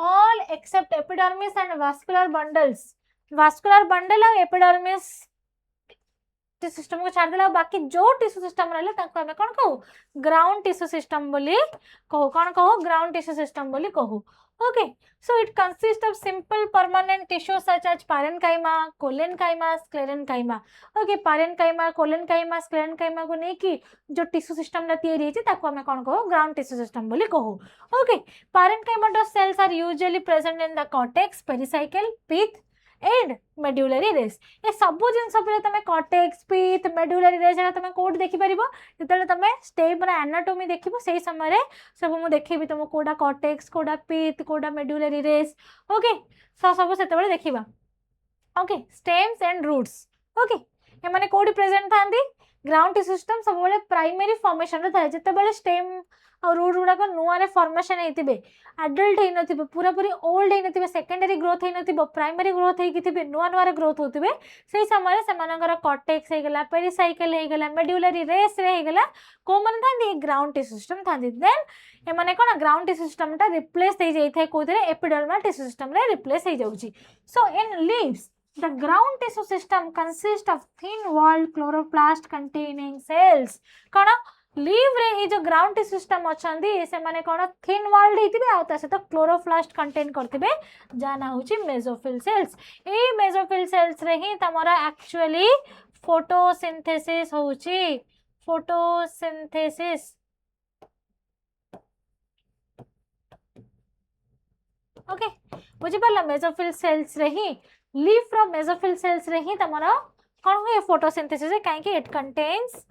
all except epidermis and vascular bundle और एपिडर्मिस टिश्यू सिस्टम को छाड़ देला बाकी जो टिश्यू सिस्टम रहले ताको हमें कोन कहू ग्राउंड टिश्यू सिस्टम बोली कहू कोन कहू ग्राउंड टिश्यू सिस्टम बोली कहू okay so it consist of simple permanent tissue such as parenchyma collenchyma sclerenchyma okay parenchyma collenchyma sclerenchyma को नहीं कि जो टिश्यू सिस्टम ला तयारी हेछि ताको हमें कोन कहू ग्राउंड टिश्यू सिस्टम बोली कहू okay parenchyma cells are usually present in the cortex pericycle pith and medullary rays ये सब जिनस पे तुम कॉर्टेक्स पीथ मेड्युलरी रेस तुम कोड देखि परिबो जतले तुम स्टेम रा एनाटॉमी देखिबो सेही समय रे सब मु देखिबी तुम कोडा कॉर्टेक्स कोडा पीथ कोडा मेड्युलरी रेस ओके सब सेते बेले देखिबा okay stems and roots okay ए माने कोडी प्रेजेंट थांदी ग्राउंड सिस्टम सब बेले प्राइमरी फॉर्मेशन रे थाए जते बेले स्टेम और रूट गुडा को नुआ रे फॉर्मेशन हेतिबे एडल्ट हे नथिबे पूरा पूरी ओल्ड हे नथिबे सेकेंडरी ग्रोथ हे नथिबे प्राइमरी ग्रोथ हे किथिबे नुआ नुआ रे ग्रोथ होतिबे सेही समय रे सेमानकर कॉर्टेक्स हे गेला पेरिसाइकल हे गेला मेड्युलरी रेस रे हे गेला को मन थांदी ग्राउंड टिश्यू सिस्टम थांदी देन ए माने कोन ग्राउंड टिश्यू सिस्टम ता रिप्लेस हे जाई थाए कोथरे एपिडर्मल टिश्यू सिस्टम रे रिप्लेस हे जाउची so in leaves the ground tissue system consists of thin walled chloroplast containing cells cone leave रे ही जो ग्राउंड टिश्यू सिस्टम अछंदी से माने कोन थिन वॉल्ड हेतिबे आ त से तो क्लोरोप्लास्ट कंटेन करथिबे जाना होची मेसोफिल सेल्स ए मेसोफिल सेल्स रे ही तमरा एक्चुअली फोटोसिंथेसिस होची फोटोसिंथेसिस ओके बुझी पाला मेसोफिल सेल्स रे ही लीव फ्रॉम मेसोफिल सेल्स रे ही तमरा कोन होय फोटोसिंथेसिस काहे कि it contains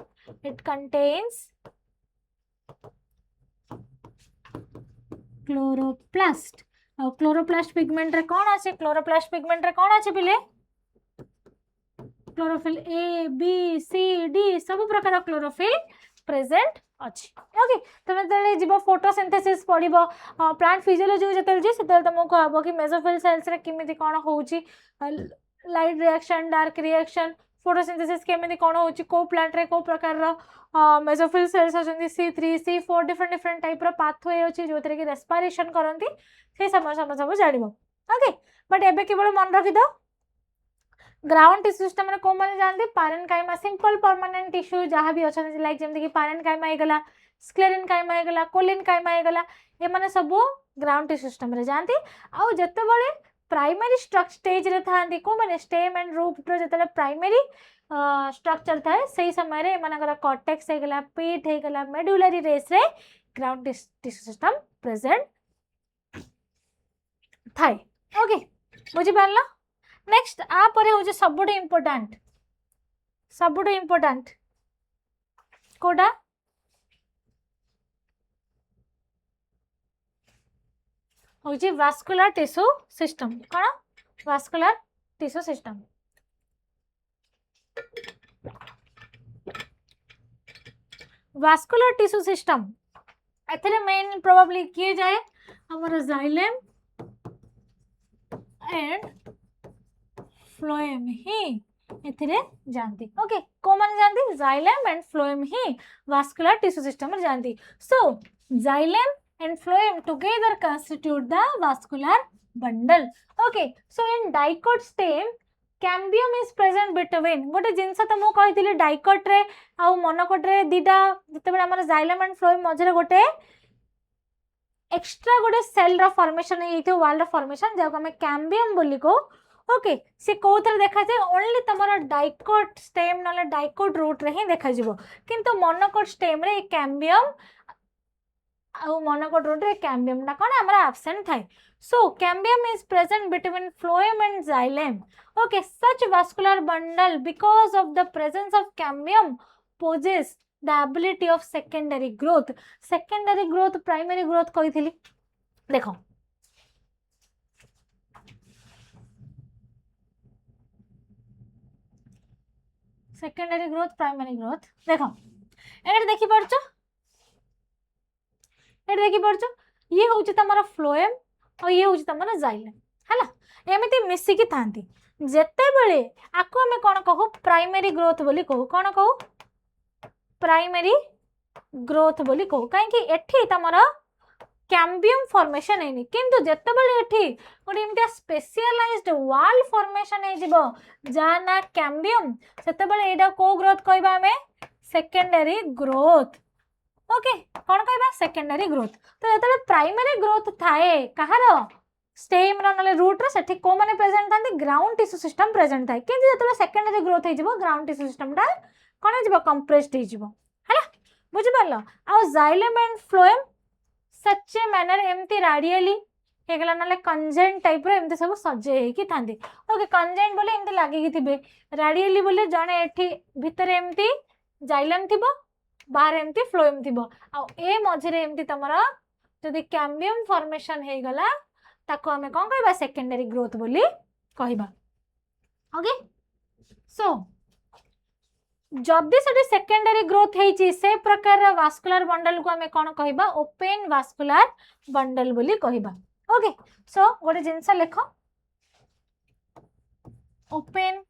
chloroplast chloroplast pigment रे कौन अच्छे क्लोरोप्लास्ट पिगमेंट रे कौन अच्छे पिले chlorophyll A B C D सब प्रकार क्लोरोफिल प्रेजेंट अच्छी ओके तुम जो जीव फोटोसिंथेसिस पढ़ो प्लांट फिजियोलॉजी जो तुमको कहब कि मेसोफिल सेल्स रे किमिति कौन होउची light reaction dark reaction photosynthesis केमिति कौन होउची को प्लांट रे को प्रकार रो मेसोफिल सेल्स अछंती C3 C4 different different type रो पाथवे अछि जो कि रेस्पिरेशन करंती से समय सब जानिबो ओके बट एबे केवल मन रखि दो ग्राउंड टिश्यू सिस्टम रे को माने जानती पैरेन्काइमा सिंपल परमानेंट टिश्यू जहाँ भी अच्छा लाइक जमती कि पैरेन्काइमा होगला स्क्लेरेन्काइमा होगला कोलिनकाइमा होगला ये माने सब ग्राउंड टिश्यू सिस्टम रे जानती आउ जतबेले प्राइमरी स्ट्रक्चर स्टेज रे थांती को माने स्टेम एंड रूट रो जतले प्राइमरी स्ट्रक्चर थाए सही समय रे मानकर कॉर्टेक्स होगला पीट होगला मेडुलरी रेस रे ग्राउंड टिश्यू सिस्टम प्रेजेंट थाए ओके बुझी पारला नेक्स्ट आ परे हो जे सबुठ इम्पोर्टेंट कोडा हो जे वास्कुलर टिश्यू सिस्टम कोन vascular tissue system vascular tissue system एथरे मेन प्रोबेबली किए जाए हमर जाइलेम एंड फ्लोएम ही एथिरे जानती ओके को माने जानती जाइलम एंड फ्लोएम ही वास्कुलर टिश्यू सिस्टम में जानती so xylem and phloem together constitute the vascular bundle okay so in dicot stem cambium is present between गोटे जिंस तुमको कही डाइकट रे आउ मोनोकोट रे दीटा जते हमर जाइलम एंड फ्लोएम मझरे गोटे एक्स्ट्रा गोटे सेल रा फॉर्मेशन हेइथो वाल रा फॉर्मेशन जाको हम कैम्बियम बोली को ओके से कोथरे देखा जाए ओनली तमरा डाइकोट स्टेम नले डाइकोट रूट रे ही देखा जिवो किंतु मोनोकोट स्टेम रे कैम्बियम आ मोनोकोट रूट रे कैम्बियम ना कोन हमरा एब्सेंट थाए so cambium is present between phloem and xylem okay such vascular bundle because of the presence of cambium possess the ability of secondary growth primary growth कही थी देखो secondary growth primary growth देखो एटा देखि परछो ये होउची तमरा phloem और ये होउची तमरा जाइलम हला एमिति मिसी की थांती जेते बेले आको हमें कोन कहू प्राइमरी ग्रोथ बोली कहू कोन कहू प्राइमरी ग्रोथ बोली कहू कहीं एठी तमरा कैम्बियम फॉर्मेशन है किंतु जेते बेले एठी गोटे इमतिया स्पेशलाइज्ड वाल फॉर्मेशन है जिवो जा ना कैम्बियम सेते बेले एडा को ग्रोथ कहबा हमें सेकेंडरी ग्रोथ ओके कोन कहबा सेकेंडरी ग्रोथ तो जेते प्राइमरी ग्रोथ थाए कहार स्टेम रे रूट रे सेठी को माने प्रेजेंट थांती ग्राउंड टिश्यू सिस्टम प्रेजेंट थाए किंतु जेते सेकेंडरी ग्रोथ है जिवो ग्राउंड टिश्यू सिस्टम टा कोन जिवो कंप्रेस्ड है जिवो हला बुझि पारलो आ xylem and phloem such a manner एमती रेडियली हेगला नले कंजेंट टाइप रे एमती सब सजे हेकी थांती ओके कंजेंट बोले एमती लागी थिबे रेडियली बोले जने एठी भीतर एमती जाइलम थिबो बाहर एमती फ्लोएम थिबो आ ए मझरे एमती तमरा जदि कैम्बियम फॉर्मेशन हे गला ताको हमें कोन कहबा सेकेंडरी ग्रोथ बोली कहबा ओके सो जदि से सेकेंडरी ग्रोथ है से प्रकार वास्कुलर बंडल को हमें कौन कहबा ओपन वास्कुलर बंडल बोली कहबा ओके सो गोटे जिनस लेख ओपन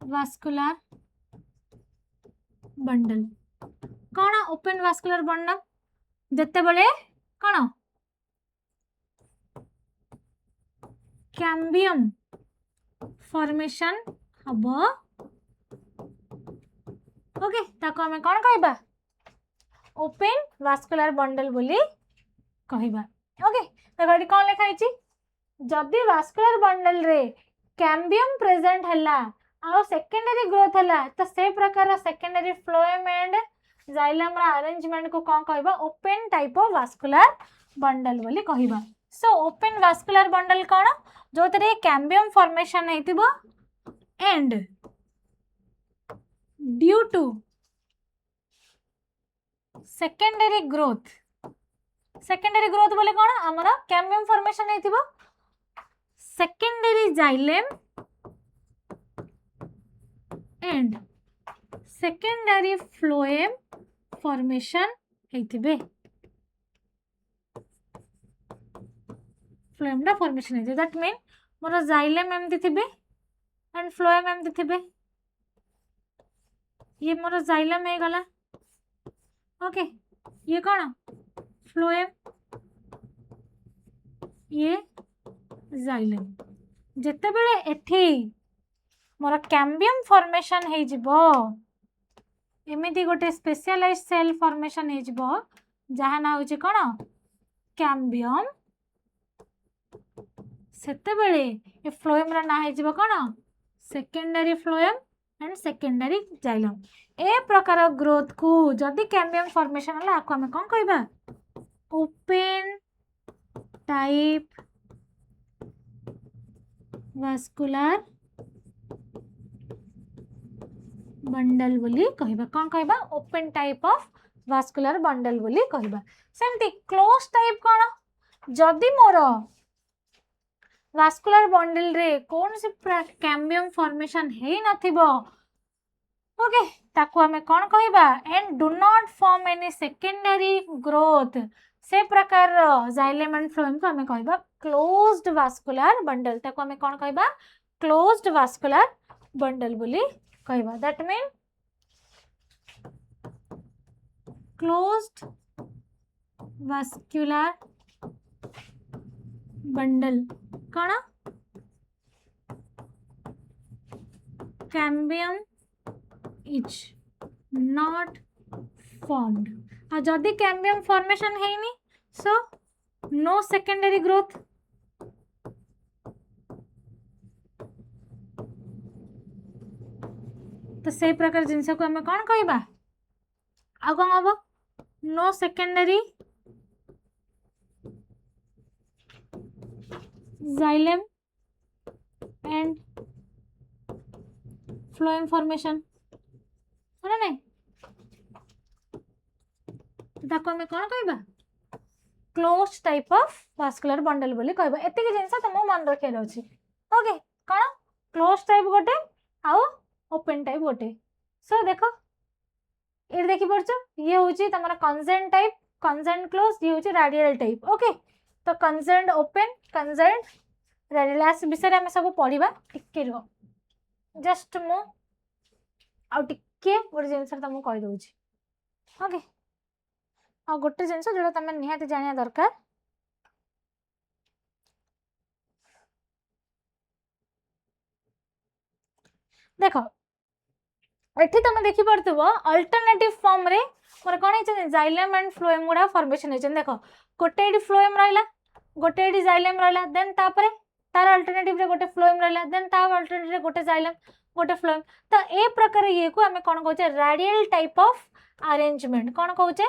वास्कुलर बंडल कौन ओपन वास्कुलर बंडल जते बेले कौन कैम्बियम फॉर्मेशन हबो ओके ताको हमें कौन कहबा ओपन वास्कुलर बंडल बोली कहबा ओके देखो एटी कौन लिखा है जदि वास्कुलर बंडल रे कैम्बियम प्रेजेंट हला आ सेकेंडरी ग्रोथ हला तो से प्रकार सेकेंडरी फ्लोएम एंड जाइलम रा अरेंजमेंट को कौन कहबा open type of vascular bundle बोली कहबा सो ओपन वास्कुलर बंडल कौन जो तरे कैम्बियम फॉर्मेशन हेतिबो and due to secondary growth secondary growth बोले कौन आमर कैम्बियम फॉर्मेशन हेतिबो secondary xylem and secondary phloem formation हेतिबे फ्लोएम दा फॉर्मेशन हेतिबे दैट मीन मोर जाइलेम एमती थिबे एंड फ्लोएम एमती थिबे ये मोर जाइलम हो गला ओके ये कौन फ्लोएम ये जाइलम जेते बेले एठी मोर कैम्बियम फॉर्मेशन हे जिवो एमिति गोटे स्पेशलाइज सेल फॉर्मेशन हे जिवो जहा ना होची कौन कैम्बियम सेते बेले ए फ्लोएम रा ना हे जिवो कौन secondary phloem and secondary xylem ए प्रकार ग्रोथ को जदि कैम्बियम फॉर्मेशन हला आको हमें कौन कहबा ओपन टाइप वास्कुलर बंडल बोली कहबा कौन कहबा open type of vascular bundle बोली कहबा सेमती क्लोज टाइप कौन जदि मोर वास्कुलर बंडल रे कौन से कैम्बियम फॉर्मेशन हे नथिबो ओके ताको हमें कौन कहबा and do not form any secondary growth से प्रकार जाइलेम एंड फ्लोएम को हमें कहबा क्लोज्ड वास्कुलर बंडल ताको हमें कौन कहबा क्लोज्ड वास्कुलर बंडल बोली कहबा that mean closed vascular bundle कौन कैम्बियम इज नॉट फॉर्म्ड आ जदि कैम्बियम फॉर्मेशन हेनी सो नो सेकेंडरी ग्रोथ तो से प्रकार जिनस को हमें कौन कहबा आ कौन हम नो secondary xylem and phloem formation है ना ताको हमें कौन कहबा close type of vascular bundle बोली कहबा एति के जिंस तुम मन रखे अछि ओके कौन क्लोज टाइप गोटे आउ ओपन टाइप गोटे सो देखो ये देखि परछ ये होची तमरा कंजेंट टाइप कंजेंट क्लोज ये होची रेडियल टाइप ओके तो कंजेंट ओपन कंजेंट रेडियस विषय में सब पढ़ा टिके रो जस्ट मु आउ टिके गोटे जिनस तुमको कहि दउची ओके आ गोटे जिनस जोटा तुम निहाती जानिया दरकार देखो एठी तुम देखि परथबो अल्टरनेटिव फॉर्म रे मोर कोन है जाइलम एंड फ्लोएम गुडा फॉर्मेशन है देखो गोटे एडी फ्लोएम रहला गोटे एडी जाइलम रहला देन तापरे तार अल्टरनेटिव रे गोटे फ्लोएम रहला देन तार अल्टरनेटिव रे गोटे जाइलम गोटे फ्लोएम तो ए प्रकार ये को हमें कोन कहउचे रेडियल टाइप ऑफ अरेंजमेंट कोन कहउचे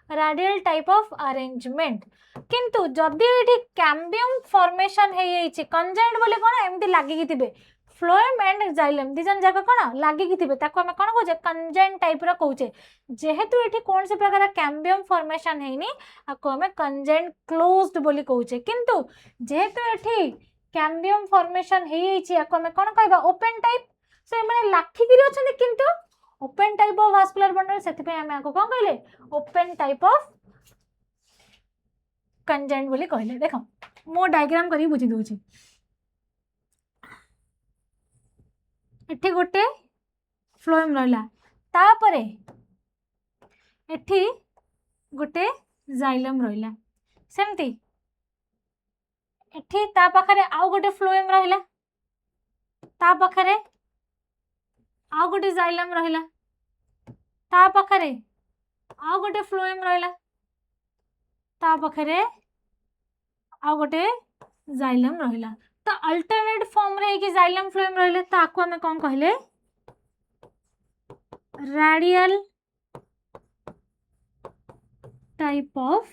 रेडियल टाइप ऑफ अरेंजमेंट किंतु जदि एठी कैम्बियम फॉर्मेशन हे येछि कंजेंट बोले कोन एमति लागि कि थिबे फ्लोएम एंड जाइलम दिजन जाक कोन लागि कि थिबे ताको हमें कोन कहउचे कंजेंट टाइप रो कहउचे जेहेतु एठी कोन से प्रकार कैम्बियम फॉर्मेशन हेनी आको हमें कंजेंट क्लोज्ड बोली कहउचे किंतु जेहेतु एठी कैम्बियम फॉर्मेशन हे येछि आको हमें कोन कहबा ओपन टाइप से माने लाखि कि अछन किंतु open type of vascular bundle सेति पे हमें आको कोन कहले ओपन टाइप ऑफ कंजेंट बोली कहले देखो मो डायग्राम करी बुझी दोछि एठी गोटे फ्लोएम रहला तापरे एठी गोटे जाइलम रहला सेमती एठी ता पाखरे आउ गोटे फ्लोएम रहला ता पाखरे आउ गोटे जाइलम रहला ता पाखरे आउ गोटे फ्लोएम रहला ता पाखरे आउ गोटे जाइलम रहला तो अल्टरनेट फॉर्म रे कि जाइलम फ्लोएम रहले ताको हमें कोन कहले रेडियल टाइप ऑफ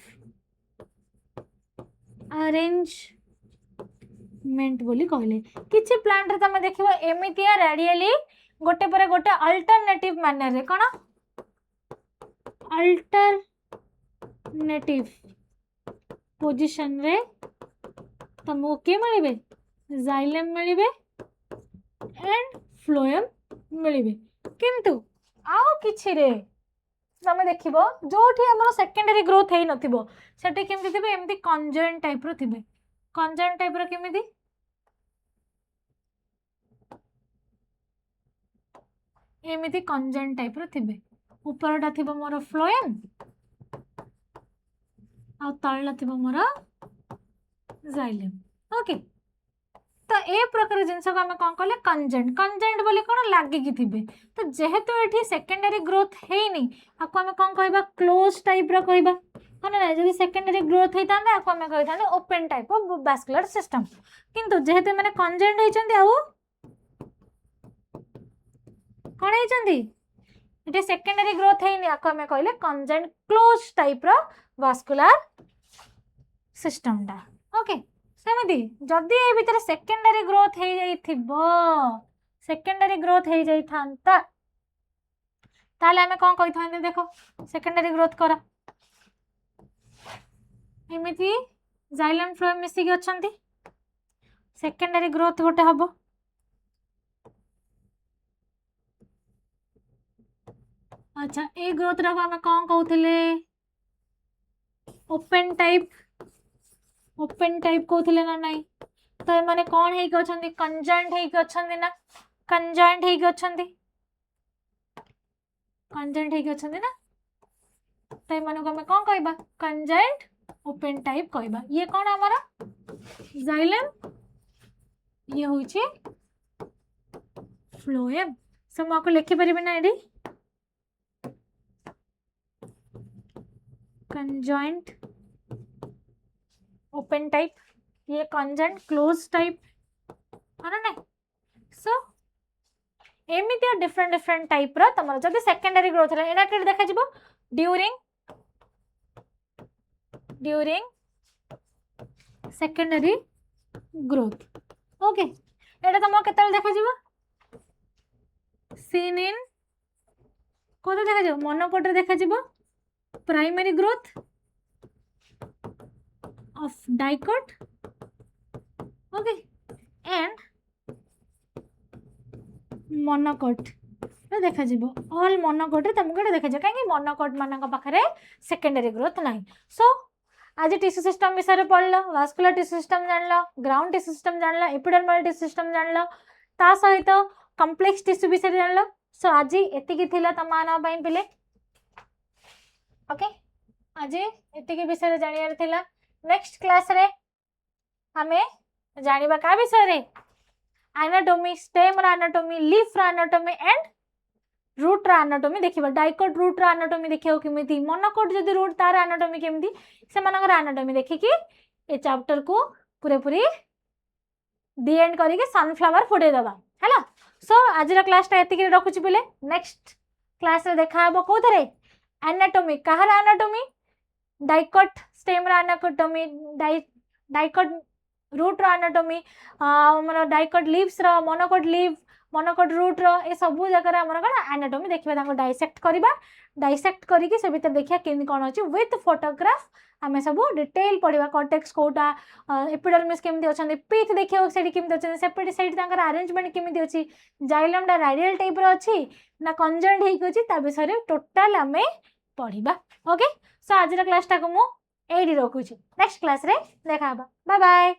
अरेंजमेंट बोली कहले किछि प्लांट रे तमे देखिबो एमितिया रेडियली गोटे पर गोटे अल्टरनेटिव मैनर रे कोन अल्टरनेटिव पोजिशन रे तुमको किए मिले जाइलेम मिले एंड फ्लोएम मिले किंतु आउ किछि रे तुम देखिबो जोठी हमर सेकेंडरी ग्रोथ हेई नथिबो सेठी केमति थिबे एमति कंजॉइंट टाइप रो थिबे कंजॉइंट टाइप रो केमिति एमिति कंजॉइंट टाइप रो थिबे ऊपरटा थिबो मोर फ्लोएम आ तळला थिबो मोर जाइलेम ओके तो ए प्रकार जिनस को आम कौन कहले कंजेंट कंजेंट बोली कौन लागिकी थिबे तो जेहेतु एठी सेकेंडरी ग्रोथ हेनी आको आम कौन कहबा क्लोज टाइप रो कहबा माने ना जदी सेकेंडरी ग्रोथ हेतांदा आको आम कहथाने open type of vascular system किंतु जेहेतु माने कंजेंट हेचंदी आउ कोन हेचंदी एठी सेकेंडरी ग्रोथ हेनी आको आम कहले कंजेंट क्लोज टाइप रो वास्कुलर सिस्टम दा ओके सेमती जदि ए भीतर सेकेंडरी ग्रोथ हे जाइथिबो सेकेंडरी ग्रोथ हे जाइथांता ताले हमें कोन कहिथांते देखो सेकेंडरी ग्रोथ करा एमिति जाइलम फ्लोएम मिसी के अछंती सेकेंडरी ग्रोथ गोटे हबो अच्छा ए ग्रोथ रा हमें कोन कहउथिले ओपन टाइप कहउथिले ना नहीं तो माने कोन हे के अछंती कंजॉइंट हे के अछंती ना कंजॉइंट हे के अछंती कंजॉइंट हे के अछंती ना तो माने को हमें कोन कहबा कंजॉइंट ओपन टाइप कहबा ये कोन हमारा जाइलम ये होइछे फ्लोएम सब आपको लिखि परिबे ना एडी कंजॉइंट ओपन टाइप ये कंजॉइंट क्लोज टाइप है ना सो एमिति डिफरेंट डिफरेंट टाइप रो तमरो जदी सेकेंडरी ग्रोथ रे एना के देखा जिवो ड्यूरिंग सेकेंडरी ग्रोथ ओके एटा तमरो केतल देखा जिवो सीन इन कोते देखा जिवो मोनोकोट रे देखा जिवो primary growth of dicot okay and monocot देखा जीवो ऑल मोनोकोट तुमको देखा जाए कहीं मोनोकोट मान पाखे सेकेंडरी ग्रोथ ना सो आज टिश्यू सिस्टम विषय पढ़ल वास्कुलर टिश्यू सिस्टम जान ग्राउंड टिश्यू सिस्टम जान एपिडर्मल टिश्यू सिस्टम जान ता सहित कॉम्प्लेक्स टिश्यू विषय जान सो आज एतिकी थिला तमान पई पिले ओके आज एतिकी विषय जानियार थिला नेक्स्ट क्लास रे हमें जानिबा का विषय रे एनाटॉमी स्टेम रा एनाटॉमी लीफ रा एनाटॉमी एंड रूट रा एनाटॉमी देखिबा डाइकोट रूट रा एनाटॉमी देखियो केमिति मोनोकोट जदी रूट तार एनाटॉमी केमिति से मानकर एनाटॉमी देखि कि ए चैप्टर को पूरे पूरी दी एंड करी के सनफ्लावर फुटे दबा हैला सो आज रा क्लास ता एतिकी रखुची पिले नेक्स्ट क्लास रे देखा हबो कोथरे एनाटॉमी कहार एनाटॉमी डाइकोट स्टेम रा एनाटॉमी डाइकोट रूट रा एनाटॉमी हमर डाइकोट लीव्स रा मोनोकोट रूट रो ए सब जगह हमर कण एनाटॉमी देखिबा ताको डाइसेक्ट करिके से भीतर देखिया केन कोन अछि विथ फोटोग्राफ आमे सब डिटेल पढिबा कॉर्टेक्स कोटा एपिडर्मिस केमति अछन पीथ देखियो सेडी केमति अछन सेपटी साइड तांकर अरेंजमेंट केमति अछि जाइलम डा रेडियल टाइप रो अछि ना कंजॉइंट हेइ अछि ता विषय टोटल आमे पढिबा ओके सो आज क्लास टा को मु एडी रखुची नेक्स्ट क्लास रे देखा बाय बाय।